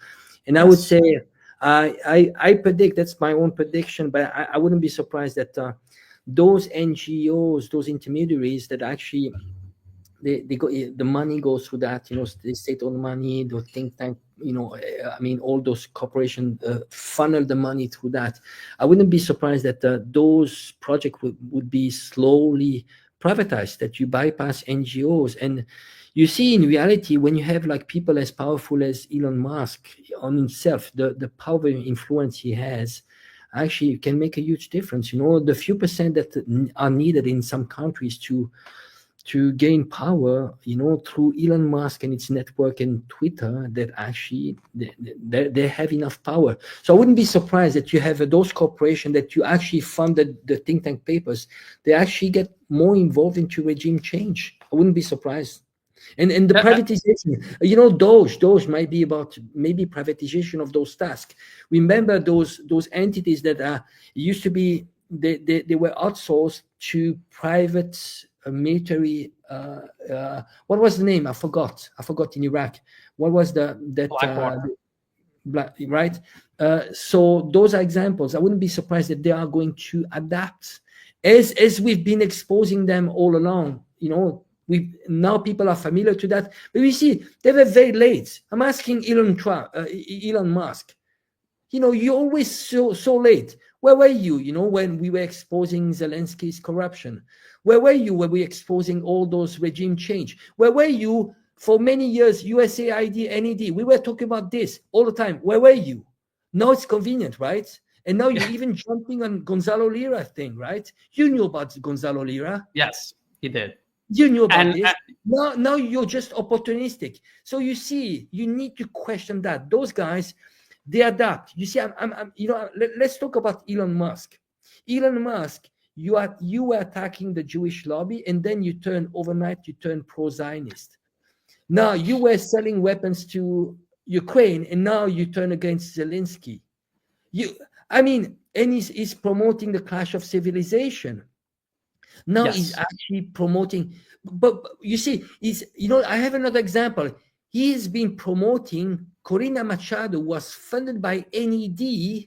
And I would say, I predict, that's my own prediction, but I wouldn't be surprised that those NGOs, those intermediaries that actually, they go, the money goes through that, the state-owned money, the think tank, all those corporations funnel the money through that. I wouldn't be surprised that those projects would be slowly privatized, that you bypass NGOs. And you see, in reality, when you have like people as powerful as Elon Musk on himself, the power and influence he has actually can make a huge difference. The few percent that are needed in some countries to gain power, through Elon Musk and its network and Twitter, that actually they have enough power. So I wouldn't be surprised that you have those corporations that you actually funded the think tank papers. They actually get more involved into regime change. I wouldn't be surprised. And the privatization, Doge might be about maybe privatization of those tasks. Remember those entities that used to be, they were outsourced to private military, what was the name? I forgot in Iraq. What was right? So those are examples. I wouldn't be surprised that they are going to adapt as we've been exposing them all along. Now people are familiar to that, but we see they were very late. I'm asking Elon Musk, you're always so late. Where were you, when we were exposing Zelensky's corruption? Where were you when we were exposing all those regime change? Where were you for many years, USAID, NED? We were talking about this all the time. Where were you? Now it's convenient, right? And now you're even jumping on Gonzalo Lira thing, right? You knew about Gonzalo Lira. Yes, he did. You knew about this. Now you're just opportunistic. So you see, you need to question that. Those guys, they adapt. You see, let's talk about Elon Musk. Elon Musk, you were attacking the Jewish lobby, and then you turn pro-Zionist. Now you were selling weapons to Ukraine, and now you turn against Zelensky. And he's promoting the clash of civilization. Now he's actually promoting, but you see, I have another example. He's been promoting Corina Machado, was funded by NED,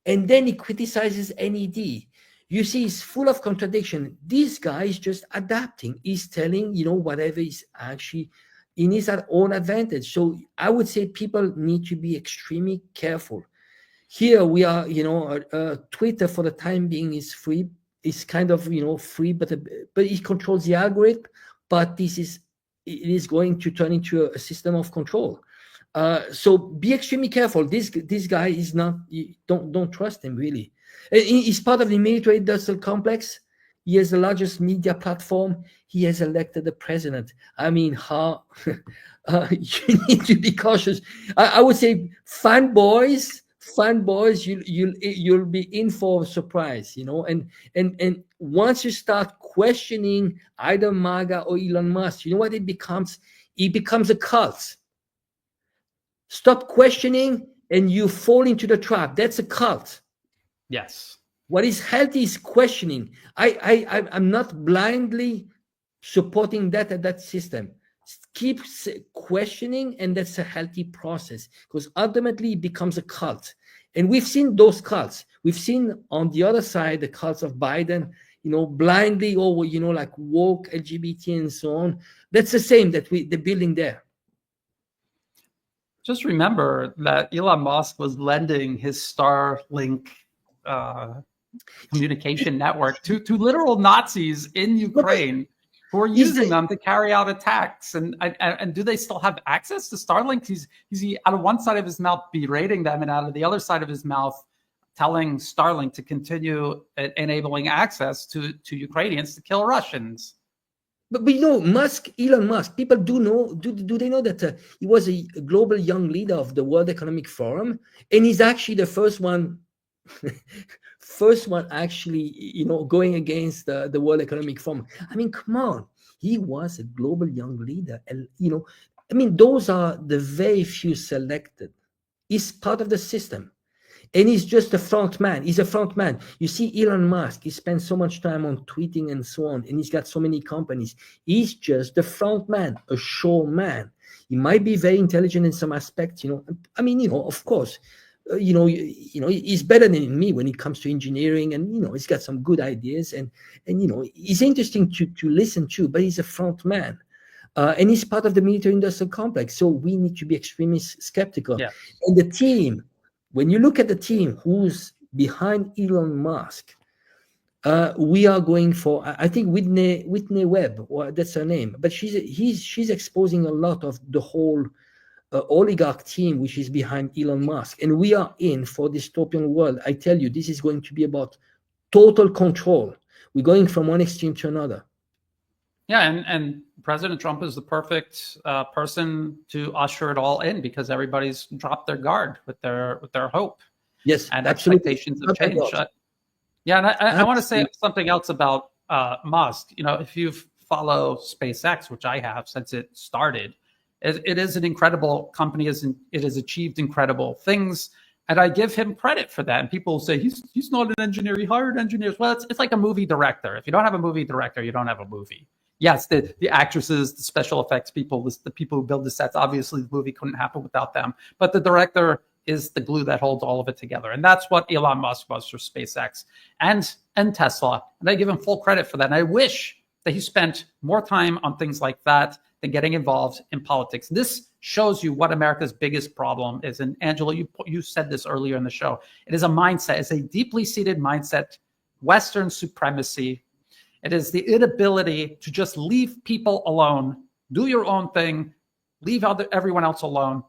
and then he criticizes NED. You see, he's full of contradiction. This guy is just adapting. He's telling, whatever is actually in his own advantage. So I would say people need to be extremely careful. Here we are, Twitter for the time being is free. It's kind of, free, but it controls the algorithm. But it is going to turn into a system of control. So be extremely careful. This guy is not. Don't trust him really. He's part of the military industrial complex. He has the largest media platform. He has elected the president. I mean, how you need to be cautious. I would say, fanboys, you'll be in for a surprise, And once you start questioning either MAGA or Elon Musk, you know what it becomes? It becomes a cult. Stop questioning, and you fall into the trap. That's a cult. Yes. What is healthy is questioning. I'm not blindly supporting that system. Keep questioning, and that's a healthy process, because ultimately it becomes a cult. And we've seen those cults. We've seen on the other side the cults of Biden, blindly over, like woke LGBT and so on. That's the same that they're building there. Just remember that Elon Musk was lending his Starlink communication network to literal Nazis in Ukraine who are using them to carry out attacks. And do they still have access to Starlink? He's out of one side of his mouth berating them, and out of the other side of his mouth telling Starlink to continue enabling access to Ukrainians to kill Russians. But Elon Musk, people do know, do they know that he was a global young leader of the World Economic Forum, and he's actually the first one actually, going against the World Economic Forum. I mean, come on, he was a global young leader, and those are the very few selected. He's part of the system. And he's just a front man. He's a front man. You see, Elon Musk, he spends so much time on tweeting and so on, and he's got so many companies. He's just the front man, a show man. He might be very intelligent in some aspects, of course, he's better than me when it comes to engineering, and, he's got some good ideas, and he's interesting to listen to, but he's a front man. And he's part of the military-industrial complex. So we need to be extremely skeptical. Yeah. And the team, when you look at the team who's behind Elon Musk, we are going for, I think, Whitney Webb, or that's her name, but she's exposing a lot of the whole oligarch team which is behind Elon Musk, and we are in for dystopian world. I tell you, this is going to be about total control. We're going from one extreme to another. Yeah, and President Trump is the perfect person to usher it all in, because everybody's dropped their guard with their hope. Yes, and absolutely. Expectations have changed. And I want to say something else about Musk. If you follow SpaceX, which I have since it started, it is an incredible company. It has achieved incredible things, and I give him credit for that. And people say he's not an engineer. He hired engineers. Well, it's like a movie director. If you don't have a movie director, you don't have a movie. Yes, the actresses, the special effects people, the people who build the sets, obviously the movie couldn't happen without them. But the director is the glue that holds all of it together. And that's what Elon Musk was for SpaceX and Tesla. And I give him full credit for that. And I wish that he spent more time on things like that than getting involved in politics. This shows you what America's biggest problem is. And Angela, you said this earlier in the show. It is a mindset. It's a deeply seated mindset, Western supremacy. It is the inability to just leave people alone, do your own thing, leave everyone else alone,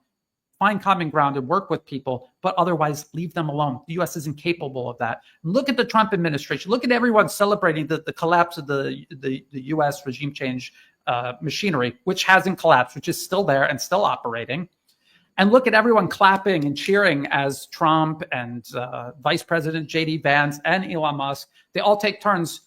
find common ground and work with people, but otherwise leave them alone. The U.S. is incapable of that. Look at the Trump administration. Look at everyone celebrating the collapse of the U.S. regime change machinery, which hasn't collapsed, which is still there and still operating. And look at everyone clapping and cheering as Trump and Vice President J.D. Vance and Elon Musk, they all take turns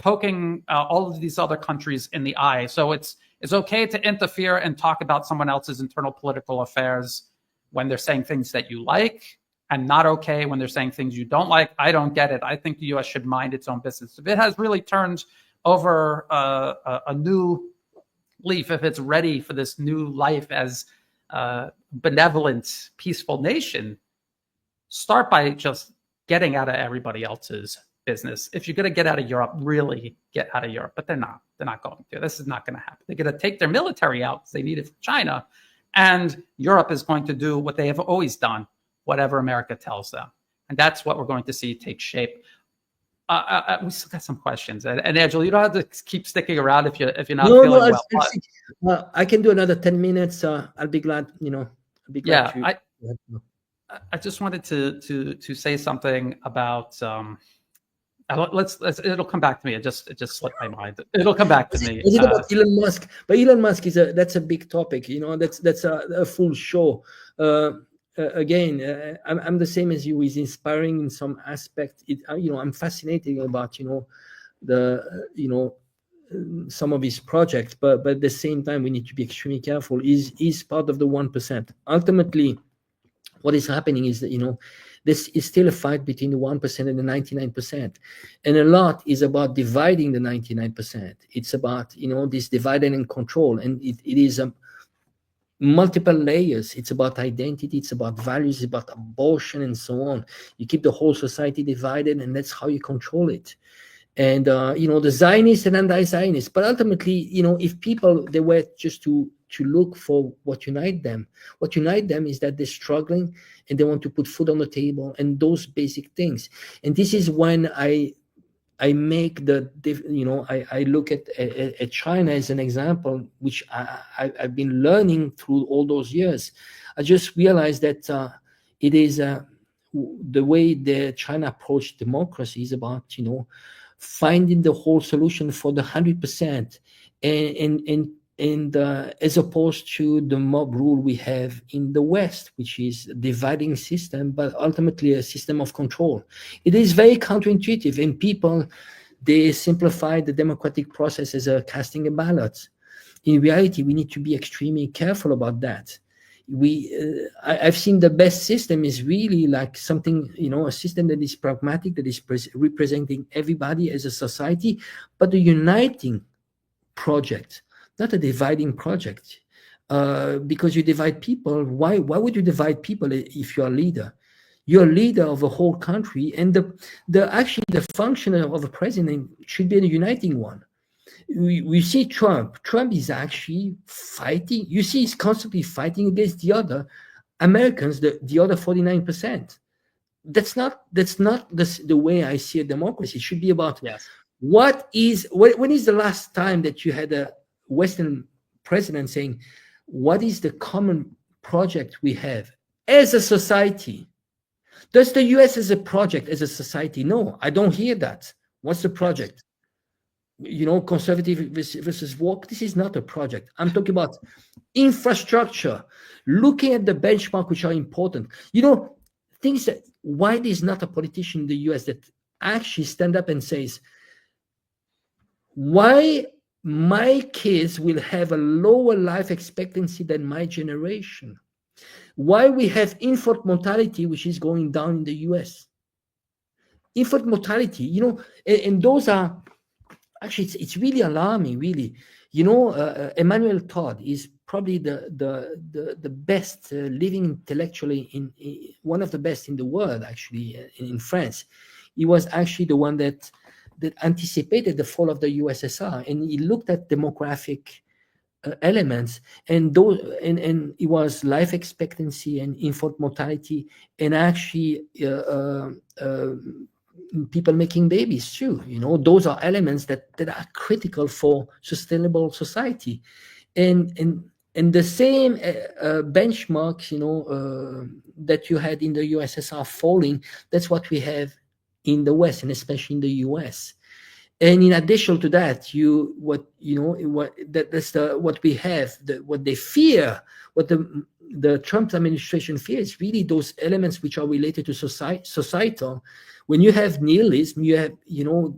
poking all of these other countries in the eye. So it's okay to interfere and talk about someone else's internal political affairs when they're saying things that you like, and not okay when they're saying things you don't like. I don't get it. I think the U.S. should mind its own business. If it has really turned over a new leaf, if it's ready for this new life as a benevolent, peaceful nation, start by just getting out of everybody else's business. If you're going to get out of Europe, really get out of Europe. But they're not. They're not going to. This is not going to happen. They're going to take their military out because they need it from China. And Europe is going to do what they have always done, whatever America tells them. And that's what we're going to see take shape. We still got some questions. And Angela, you don't have to keep sticking around if you're not feeling well. I can do another 10 minutes. I'll be glad, I'll be glad. Yeah, I just wanted to say something about let's it'll come back to me. It just slipped my mind. It'll come back to me. Is it about Elon Musk? But Elon Musk that's a big topic. You know, that's a full show. Again, I'm the same as you. He's inspiring in some aspect. I'm fascinated about some of his projects, but at the same time, we need to be extremely careful. He's part of the 1%. Ultimately, what is happening is that this is still a fight between the 1% and the 99%, and a lot is about dividing the 99%. It's about this divide and control, and it is multiple layers. It's about identity, it's about values, it's about abortion, and so on. You keep the whole society divided, and that's how you control it. And the Zionists and anti-Zionists. But ultimately, if people they were just to look for what unite them is that they're struggling and they want to put food on the table and those basic things. And this is when I make I look at China as an example, which I've been learning through all those years. I just realized that it is the way that China approached democracy is about finding the whole solution for the 100%, and as opposed to the mob rule we have in the West, which is a dividing system, but ultimately a system of control. It is very counterintuitive, and people, they simplify the democratic process as a casting a ballot. In reality, we need to be extremely careful about that. I've seen the best system is really like something, a system that is pragmatic, that is representing everybody as a society, but a uniting project, not a dividing project. Because you divide people, why would you divide people if you're a leader? You're a leader of a whole country, and the function of a president should be a uniting one. We see Trump is actually fighting. You see, he's constantly fighting against the other Americans, the other 49%. That's not the way I see a democracy. It should be about when is the last time that you had a Western president saying, what is the common project we have as a society? Does the US as a project, as a society? No, I don't hear that. What's the project? Conservative versus woke. This is not a project. I'm talking about infrastructure, looking at the benchmark, which are important. Things that why there's not a politician in the US that actually stand up and says, why my kids will have a lower life expectancy than my generation? Why we have infant mortality, which is going down in the US? Infant mortality, and those are actually, it's really alarming, really. Emmanuel Todd is probably the best living intellectually, in one of the best in the world, actually, in France. He was actually the one that anticipated the fall of the USSR, and he looked at demographic elements, and it was life expectancy and infant mortality, and actually people making babies too. Those are elements that are critical for sustainable society, and the same benchmarks that you had in the USSR falling, that's what we have in the West, and especially in the US. And in addition to that, what we have, what they fear, what the Trump administration fears, really those elements which are related to societal. When you have nihilism, you have,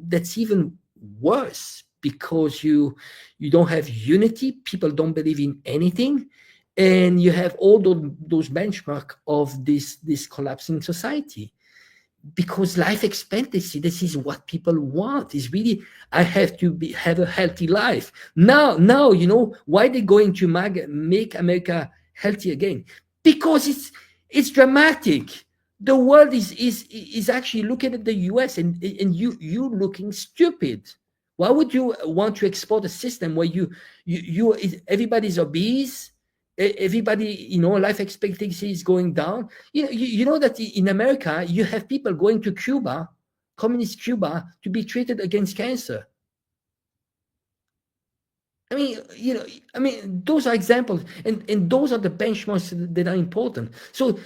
that's even worse, because you don't have unity. People don't believe in anything, and you have all those benchmark of this collapsing society. Because life expectancy, this is what people want, is really, I have to have a healthy life. Now, why they're going to make America healthy again? Because it's dramatic. The world is actually looking at the US, and you looking stupid. Why would you want to export a system where everybody's obese? Everybody, life expectancy is going down. You know that in America, you have people going to Cuba, communist Cuba, to be treated against cancer. Those are examples, and those are the benchmarks that are important. So,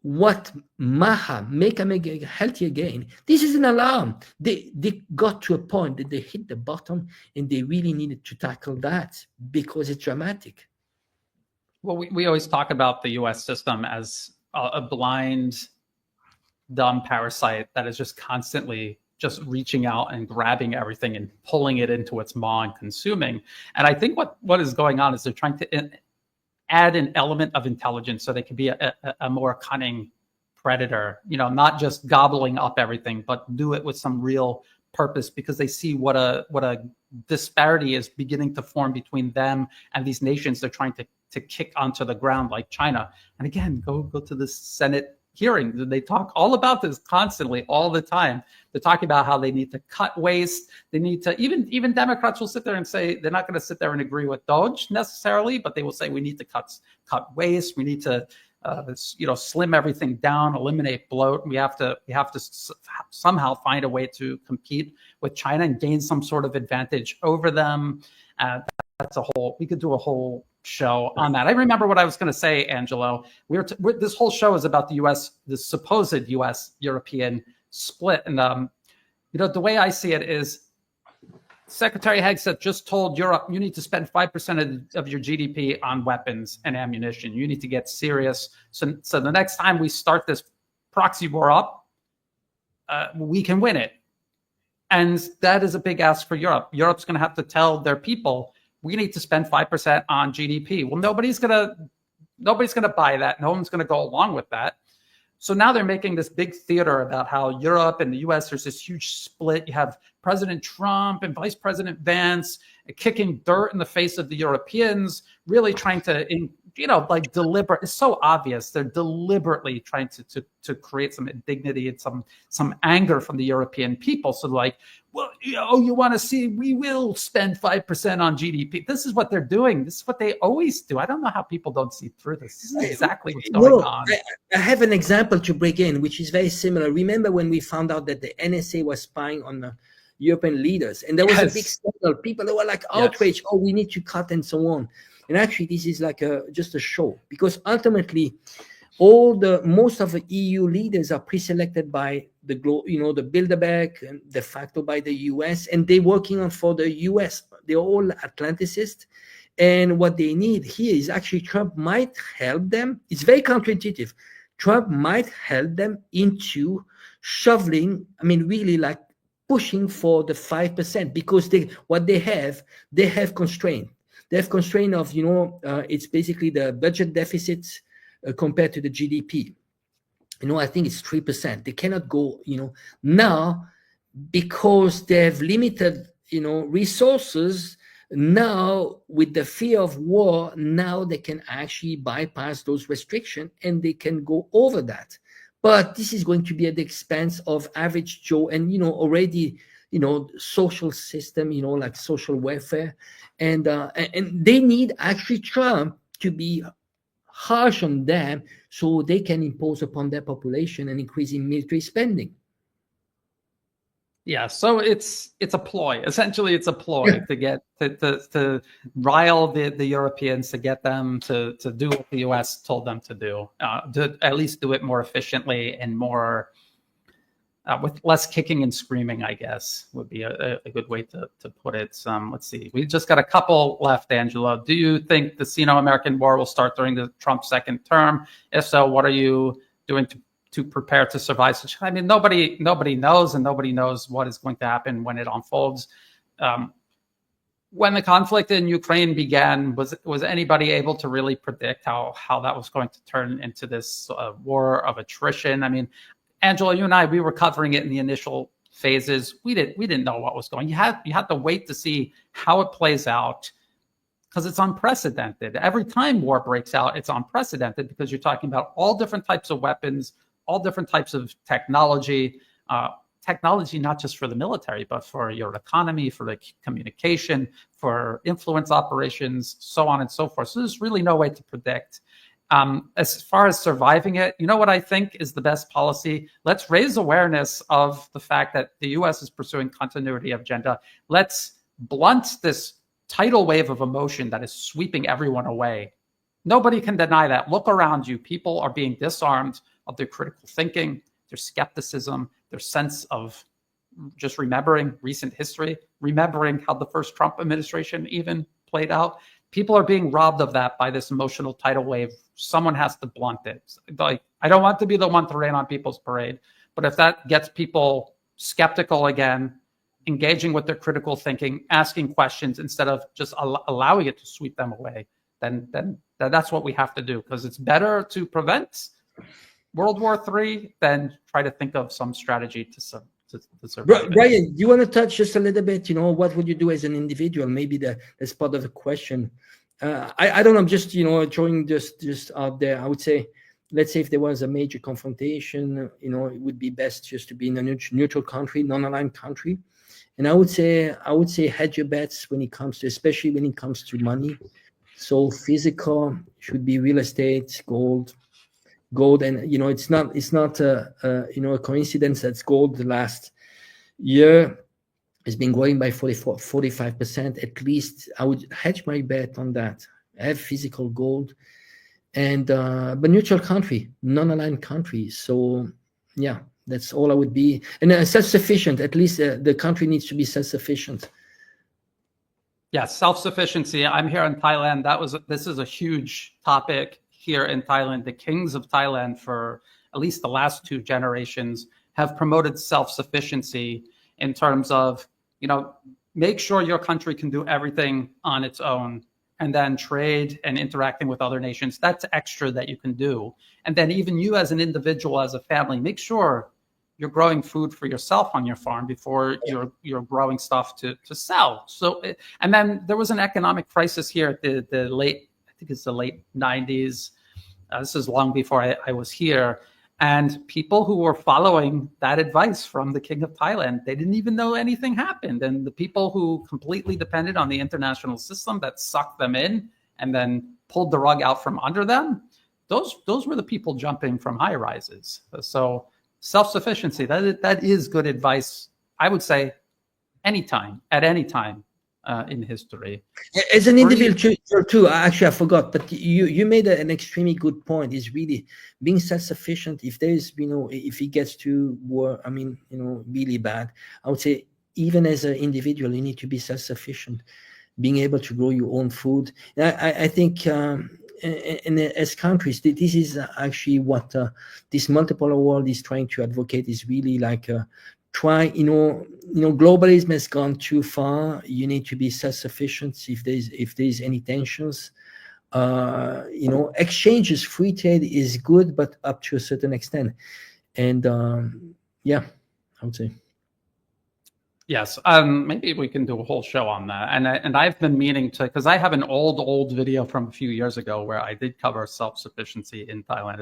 what MAHA, Make America Healthy Again, this is an alarm. They got to a point that they hit the bottom, and they really needed to tackle that because it's dramatic. Well, we always talk about the U.S. system as a blind, dumb parasite that is just constantly just reaching out and grabbing everything and pulling it into its maw and consuming. And I think what is going on is they're trying to add an element of intelligence so they can be a more cunning predator, not just gobbling up everything, but do it with some real purpose, because they see what a disparity is beginning to form between them and these nations they're trying to kick onto the ground, like China. And again, go to the Senate hearing. They talk all about this constantly, all the time. They're talking about how they need to cut waste. They need to, even Democrats will sit there and say, they're not going to sit there and agree with DOGE necessarily, but they will say we need to cut waste. We need to slim everything down, eliminate bloat. We have to somehow find a way to compete with China and gain some sort of advantage over them. We could do a whole show on that. I remember what I was going to say, Angelo. This whole show is about the U.S., the supposed U.S.-European split. And, the way I see it is Secretary Hegseth just told Europe, you need to spend 5% of your GDP on weapons and ammunition. You need to get serious. So the next time we start this proxy war up, we can win it. And that is a big ask for Europe. Europe's going to have to tell their people, we need to spend 5% on GDP. Well, nobody's gonna buy that. No one's gonna go along with that. So now they're making this big theater about how Europe and the US, there's this huge split. You have President Trump and Vice President Vance kicking dirt in the face of the Europeans, really trying to, deliberate. It's so obvious. They're deliberately trying to create some indignity and some anger from the European people. So you want to see, we will spend 5% on GDP. This is what they're doing. This is what they always do. I don't know how people don't see through this. This is exactly what's going on. I have an example to bring in, which is very similar. Remember when we found out that the NSA was spying on the European leaders, and there was a big scandal. People that were outraged. Oh, we need to cut and so on. And actually, this is just a show, because ultimately, most of the EU leaders are pre-selected by the Bilderberg and de facto by the US, and they're working for the US. They're all Atlanticists, and what they need here is actually Trump might help them. It's very counterintuitive. Trump might help them into shoveling. Really pushing for the 5%, because they have constraint. They have constraint of it's basically the budget deficits compared to the GDP. I think it's 3%. They cannot go, now, because they have limited, resources. Now, with the fear of war, now they can actually bypass those restrictions and they can go over that. But this is going to be at the expense of average Joe and, already, social system, like social welfare. And they need actually Trump to be harsh on them so they can impose upon their population an increase in military spending. Yeah, so it's a ploy. Essentially, it's a ploy to get to rile the Europeans, to get them to do what the U.S. told them to do, to at least do it more efficiently and more with less kicking and screaming, I guess, would be a good way to put it. Let's see. We just got a couple left, Angelo. Do you think the Sino-American War will start during the Trump second term? If so, what are you doing to prepare to survive such? Nobody knows, and nobody knows what is going to happen when it unfolds. When the conflict in Ukraine began, was anybody able to really predict how that was going to turn into this war of attrition? Angelo, you and I, we were covering it in the initial phases. We didn't know what was going. You had to wait to see how it plays out, because it's unprecedented. Every time war breaks out, it's unprecedented, because you're talking about all different types of weapons, all different types of technology, not just for the military, but for your economy, for the communication, for influence operations, so on and so forth. So there's really no way to predict. As far as surviving it, what I think is the best policy? Let's raise awareness of the fact that the U.S. is pursuing continuity of agenda. Let's blunt this tidal wave of emotion that is sweeping everyone away. Nobody can deny that. Look around you. People are being disarmed of their critical thinking, their skepticism, their sense of just remembering recent history, remembering how the first Trump administration even played out. People are being robbed of that by this emotional tidal wave. Someone has to blunt it. Like, I don't want to be the one to rain on people's parade, but if that gets people skeptical again, engaging with their critical thinking, asking questions instead of just allowing it to sweep them away, then that's what we have to do, because it's better to prevent World War III than try to think of some strategy to survive. Brian, do you want to touch just a little bit? What would you do as an individual? Maybe that's part of the question. I don't know. I'm just throwing just out there. I would say, let's say if there was a major confrontation, it would be best just to be in a neutral country, non-aligned country. And I would say hedge your bets especially when it comes to money. So physical should be real estate, gold, and it's not a coincidence that gold the last year has been growing by 45%. At least I would hedge my bet on that. Have physical gold, and but neutral country, non-aligned country. So yeah, that's all I would be, and self-sufficient. At least the country needs to be self-sufficient. Yes, self-sufficiency. I'm here in Thailand. This is a huge topic here in Thailand. The kings of Thailand, for at least the last 2 generations, have promoted self-sufficiency in terms of, make sure your country can do everything on its own, and then trade and interacting with other nations. That's extra that you can do. And then even you as an individual, as a family, make sure you're growing food for yourself on your farm before you're growing stuff to sell. So, and then there was an economic crisis here at the late 90s. This is long before I was here. And people who were following that advice from the King of Thailand, they didn't even know anything happened. And the people who completely depended on the international system that sucked them in and then pulled the rug out from under them, those were the people jumping from high rises. So self-sufficiency, that is good advice, I would say, at any time in history. As an individual too, actually I forgot, but you made an extremely good point. Is really being self-sufficient. If there's, if it gets to war, really bad, I would say even as an individual, you need to be self-sufficient, being able to grow your own food. I think, and as countries, this is actually what this multipolar world is trying to advocate. Is really like globalism has gone too far. You need to be self-sufficient if there's any tensions. Exchanges, free trade is good, but up to a certain extent. And I would say. Yes, maybe we can do a whole show on that. And I've been meaning to, because I have an old video from a few years ago where I did cover self-sufficiency in Thailand.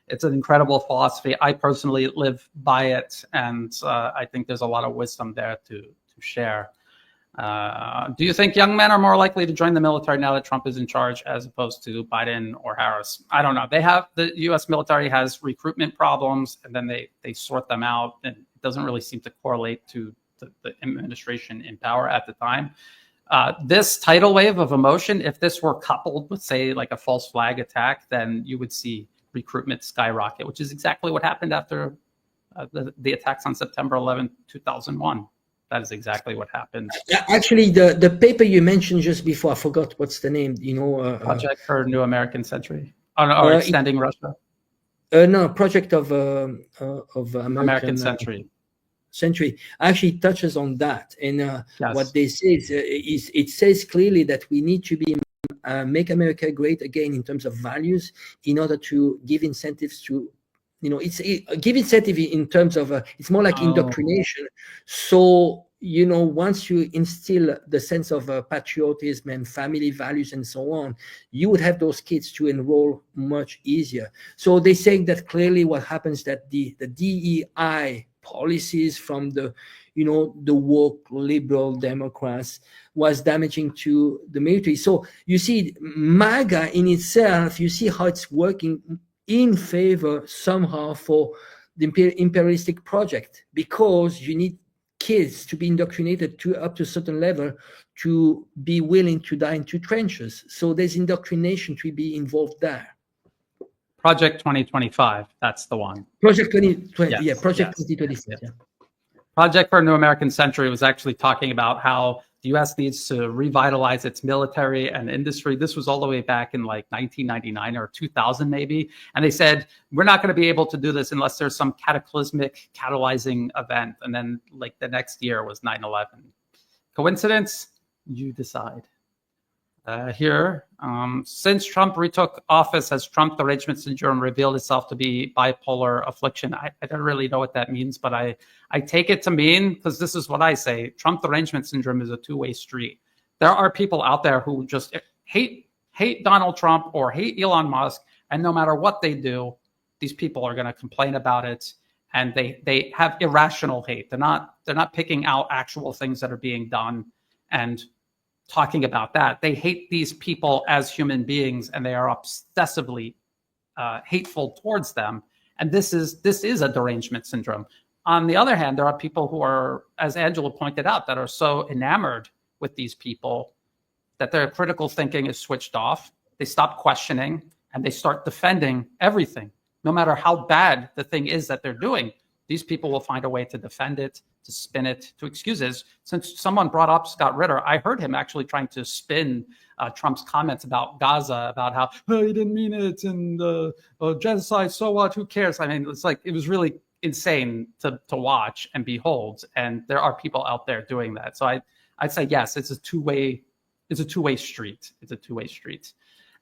It's an incredible philosophy. I personally live by it, and I think there's a lot of wisdom there to share. Do you think young men are more likely to join the military now that Trump is in charge as opposed to Biden or Harris? I don't know. The U.S. military has recruitment problems, and then they sort them out, and it doesn't really seem to correlate to the administration in power at the time. This tidal wave of emotion, if this were coupled with, say, like a false flag attack, then you would see recruitment skyrocket, which is exactly what happened after the attacks on September 11, 2001. That is exactly what happened. Actually, the paper you mentioned just before, I forgot what's the name. Project for New American Century, or Extending Russia. No, Project of American Century. Actually touches on that, and yes. What they say is it says clearly that we need to be make America great again in terms of values, in order to give incentives to, give incentive in terms of it's more like indoctrination. So once you instill the sense of patriotism and family values and so on, you would have those kids to enroll much easier. So they say that clearly what happens that the DEI policies from the woke liberal Democrats was damaging to the military. So you see MAGA in itself, you see how it's working in favor somehow for the imperialistic project, because you need kids to be indoctrinated up to a certain level to be willing to die into trenches. So there's indoctrination to be involved there. Project 2025. That's the one. Project 2020. Yes, Yeah, Project yes, 2025. yes. Yeah. Project for a New American Century was actually talking about how the U.S. needs to revitalize its military and industry. This was all the way back in like 1999 or 2000 maybe. And they said, we're not going to be able to do this unless there's some cataclysmic catalyzing event. And then like the next year was 9/11. Coincidence? You decide. Here, since Trump retook office, has Trump derangement syndrome revealed itself to be bipolar affliction? I don't really know what that means, but I take it to mean, because this is what I say, Trump derangement syndrome is a two-way street. There are people out there who just hate Donald Trump or hate Elon Musk, and no matter what they do, these people are going to complain about it, and they have irrational hate. They're not picking out actual things that are being done and talking about that. They hate these people as human beings, and they are obsessively hateful towards them. And this is a derangement syndrome. On the other hand, there are people who are, as Angela pointed out, that are so enamored with these people that their critical thinking is switched off. They stop questioning and they start defending everything, no matter how bad the thing is that they're doing. These people will find a way to defend it, to spin it, to excuse it. Since someone brought up Scott Ritter, I heard him actually trying to spin Trump's comments about Gaza, about how he didn't mean it, and genocide, so what, who cares? I mean, it's like, it was really insane to watch and behold. And there are people out there doing that. So I'd say, yes, it's a two-way street. It's a two-way street.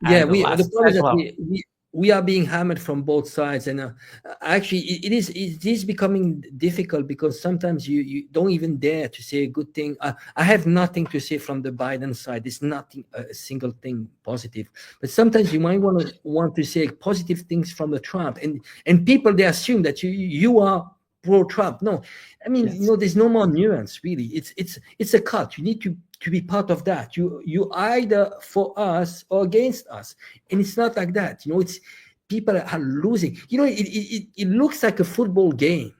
And Yeah, the problem is that we are being hammered from both sides, and actually it is becoming difficult, because sometimes you don't even dare to say a good thing. I have nothing to say from the Biden side. There's nothing, a single thing positive, but sometimes you might want to say positive things from the Trump, and people, they assume that you are pro-Trump. No, I mean, yes. There's no more nuance, really. It's a cult. You need to be part of that. You either for us or against us, and it's not like that. It's people are losing. It looks like a football game.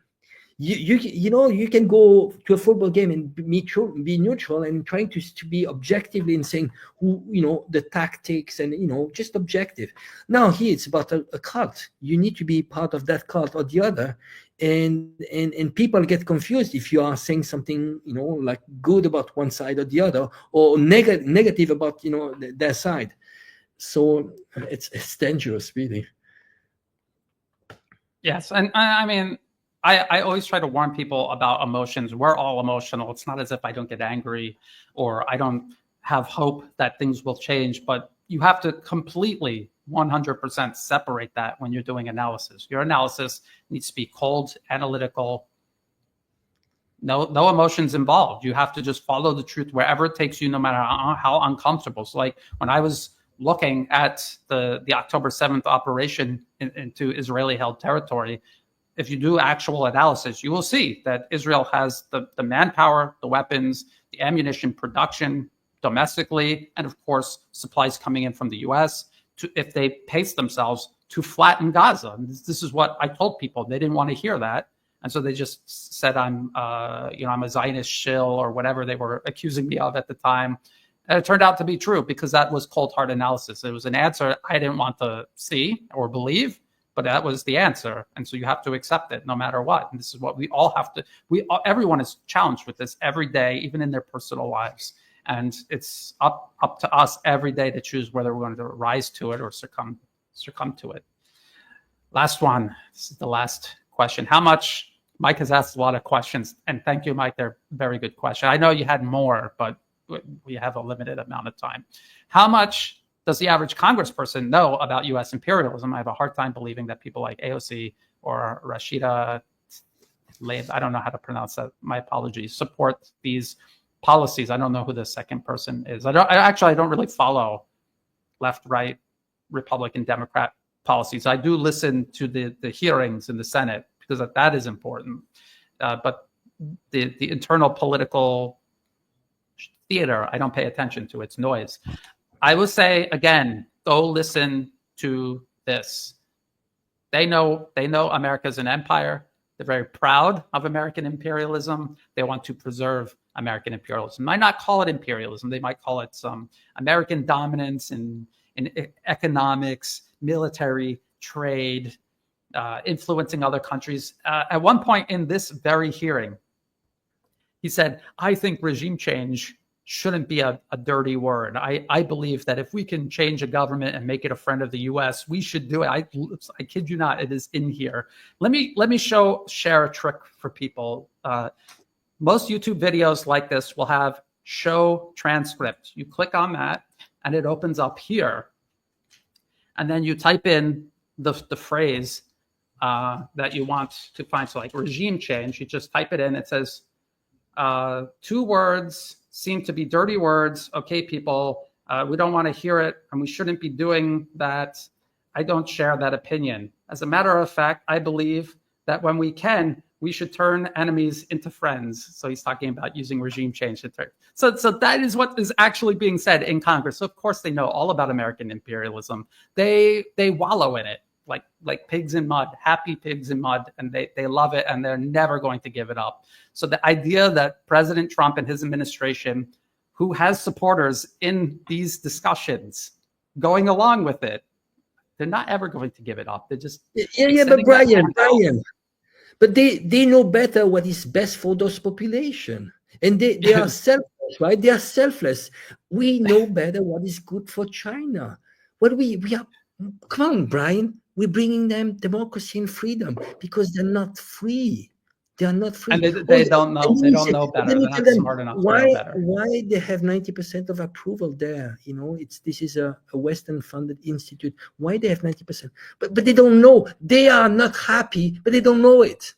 You can go to a football game and be neutral and trying to be objectively and saying who the tactics and just objective. Now here it's about a cult. You need to be part of that cult or the other, and people get confused if you are saying something like good about one side or the other, or negative about their side. So it's dangerous, really. Yes, and I mean, I always try to warn people about emotions. We're all emotional. It's not as if I don't get angry or I don't have hope that things will change, but you have to completely 100% separate that when you're doing analysis. Your analysis needs to be cold, analytical, no emotions involved. You have to just follow the truth wherever it takes you, no matter how uncomfortable. So like when I was looking at the October 7th operation into Israeli-held territory, if you do actual analysis, you will see that Israel has the manpower, the weapons, the ammunition production domestically, and of course, supplies coming in from the US, if they pace themselves, to flatten Gaza. And this is what I told people. They didn't want to hear that. And so they just said I'm a Zionist shill or whatever they were accusing me of at the time. And it turned out to be true, because that was cold hard analysis. It was an answer I didn't want to see or believe, but that was the answer. And so you have to accept it no matter what. And this is what we all have to, everyone is challenged with this every day, even in their personal lives. And it's up to us every day to choose whether we're going to rise to it or succumb to it. Last one. This is the last question. How much, Mike has asked a lot of questions, and thank you, Mike. They're very good questions. I know you had more, but we have a limited amount of time. How much does the average congressperson know about U.S. imperialism? I have a hard time believing that people like AOC or Rashida Tlaib, I don't know how to pronounce that, my apologies, support these policies. I don't know who the second person is. I don't really follow left, right, Republican, Democrat policies. I do listen to the hearings in the Senate, because that is important. But the internal political theater, I don't pay attention to. It's noise. I will say again, go listen to this. They know America's an empire. They're very proud of American imperialism. They want to preserve American imperialism. Might not call it imperialism. They might call it some American dominance in economics, military, trade, influencing other countries. At one point in this very hearing, he said, I think regime change shouldn't be a dirty word. I believe that if we can change a government and make it a friend of the US, we should do it. I kid you not, it is in here. Let me share a trick for people. Most YouTube videos like this will have show transcript. You click on that and it opens up here. And then you type in the phrase that you want to find. So like regime change, you just type it in. It says, 2 words seem to be dirty words. Okay, people, we don't want to hear it and we shouldn't be doing that. I don't share that opinion. As a matter of fact, I believe that when we can, we should turn enemies into friends. So he's talking about using regime change. So that is what is actually being said in Congress. So of course they know all about American imperialism. They wallow in it like pigs in mud, happy pigs in mud, and they love it and they're never going to give it up. So the idea that President Trump and his administration, who has supporters in these discussions, going along with it, they're not ever going to give it up. They're just but Brian. But they know better what is best for those population. And they are selfless, right? They are selfless. We know better what is good for China. What we are, come on, Brian, we're bringing them democracy and freedom because they're not free. They are not free. And they don't know. They don't know better. They're not smart enough to know better. Why they have 90% of approval there? This is a Western-funded institute. Why they have 90%? But they don't know. They are not happy, but they don't know it.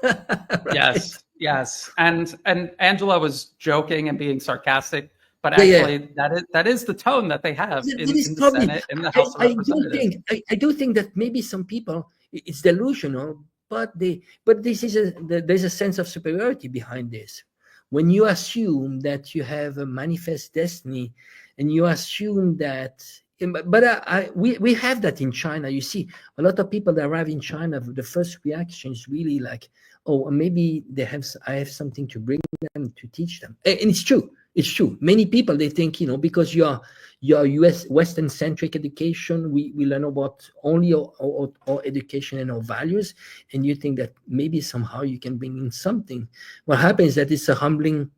Right? Yes. And Angela was joking and being sarcastic, but actually that is the tone that they have in the Senate, in the House of Representatives. I do think that maybe some people, it's delusional, but there's a sense of superiority behind this. When you assume that you have a manifest destiny, and you assume that, we have that in China. You see, a lot of people that arrive in China, the first reaction is really like, oh, maybe I have something to bring them, to teach them. And it's true. It's true. Many people, they think, because you're US Western centric education, we learn about only our education and our values, and you think that maybe somehow you can bring in something. What happens is that it's a humbling,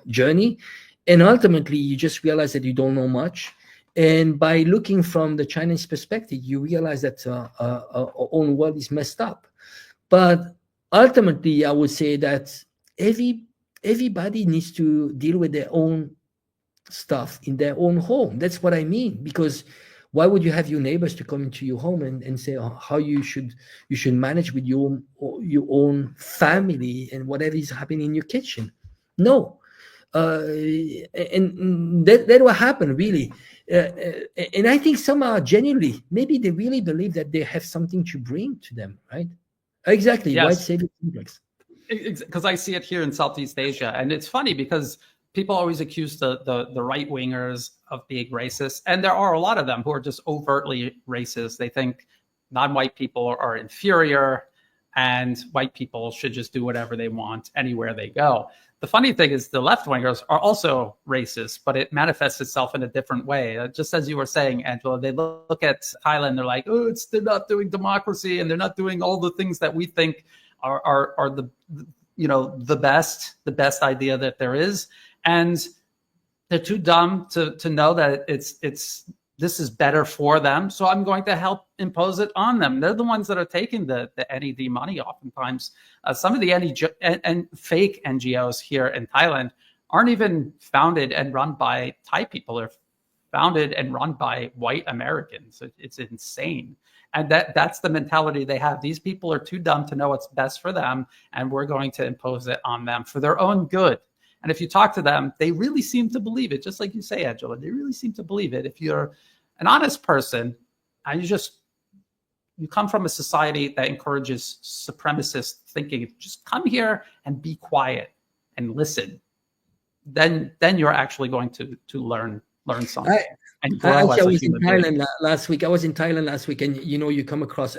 journey, and ultimately you just realize that you don't know much. And by looking from the Chinese perspective, you realize that our own world is messed up. But ultimately, I would say that everybody needs to deal with their own stuff in their own home. That's what I mean. Because why would you have your neighbors to come into your home and say how you should manage with your own family and whatever is happening in your kitchen? No. And that what happened, really. And I think some are genuinely, maybe they really believe that they have something to bring to them, right? Exactly. Yes. White savior complex. Because I see it here in Southeast Asia. And it's funny because people always accuse the right-wingers of being racist. And there are a lot of them who are just overtly racist. They think non-white people are inferior and white people should just do whatever they want anywhere they go. The funny thing is the left-wingers are also racist, but it manifests itself in a different way. Just as you were saying, Angela, they look at Thailand, they're like, oh, they're not doing democracy and they're not doing all the things that we think are the best idea that there is. And they're too dumb to know that this is better for them. So I'm going to help impose it on them. They're the ones that are taking the NED money oftentimes. Some of the fake NGOs here in Thailand aren't even founded and run by Thai people. They're founded and run by white Americans. It's insane. And that's the mentality they have. These people are too dumb to know what's best for them, and we're going to impose it on them for their own good. And if you talk to them, they really seem to believe it, just like you say, Angela. They really seem to believe it. If you're an honest person and you come from a society that encourages supremacist thinking, just come here and be quiet and listen. Then you're actually going to learn something. I was in Thailand last week. And you come across.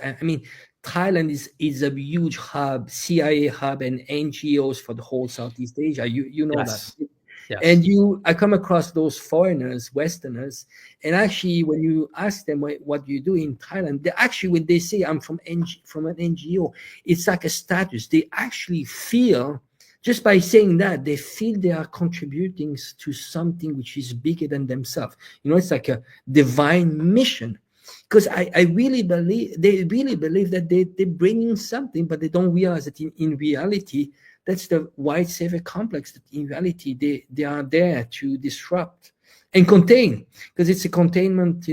Thailand is a huge hub, CIA hub, and NGOs for the whole Southeast Asia. You know yes. that. Yes. And I come across those foreigners, Westerners, and actually when you ask them what you do in Thailand, they actually, when they say I'm from an NGO, it's like a status. They actually feel, just by saying that, they feel they are contributing to something which is bigger than themselves. It's like a divine mission. Because I really believe, they really believe that they're bringing something, but they don't realize that in reality, that's the white savior complex, that in reality, they are there to disrupt and contain, because it's a containment,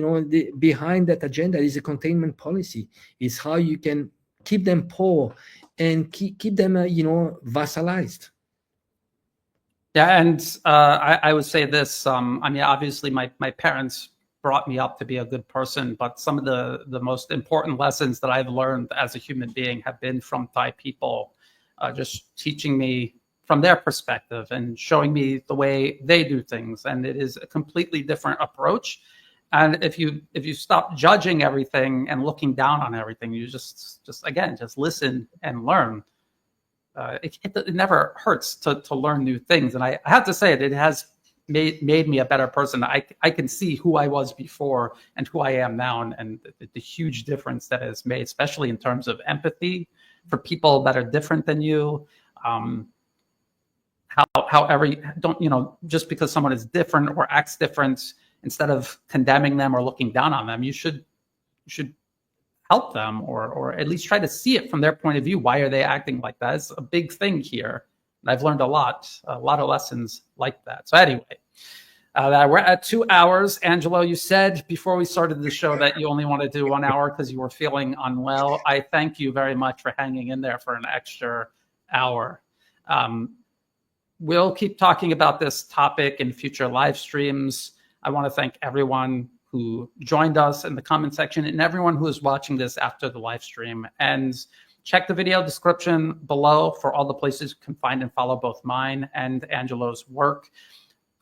behind that agenda is a containment policy. It's how you can keep them poor and keep them, vassalized. Yeah, and I would say this. I mean, obviously, my parents brought me up to be a good person, but some of the most important lessons that I've learned as a human being have been from Thai people, just teaching me from their perspective and showing me the way they do things. And it is a completely different approach. And if you stop judging everything and looking down on everything, you just listen and learn. It never hurts to learn new things. And I have to say it has made me a better person. I can see who I was before and who I am now, and the huge difference that has made, especially in terms of empathy for people that are different than you. Just because someone is different or acts different, instead of condemning them or looking down on them, you should help them, or at least try to see it from their point of view. Why are they acting like that? It's a big thing here. And I've learned a lot of lessons like that. So anyway, we're at 2 hours. Angelo, you said before we started the show that you only want to do 1 hour because you were feeling unwell. I thank you very much for hanging in there for an extra hour. We'll keep talking about this topic in future live streams. I want to thank everyone who joined us in the comment section and everyone who is watching this after the live stream. And check the video description below for all the places you can find and follow both mine and Angelo's work.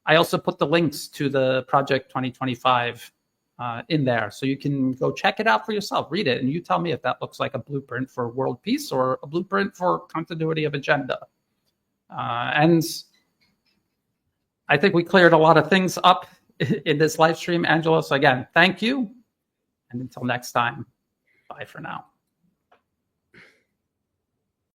I also put the links to the Project 2025 in there, so you can go check it out for yourself, read it, and you tell me if that looks like a blueprint for world peace or a blueprint for continuity of agenda. And I think we cleared a lot of things up in this live stream, Angelo. So again, thank you. And until next time, bye for now.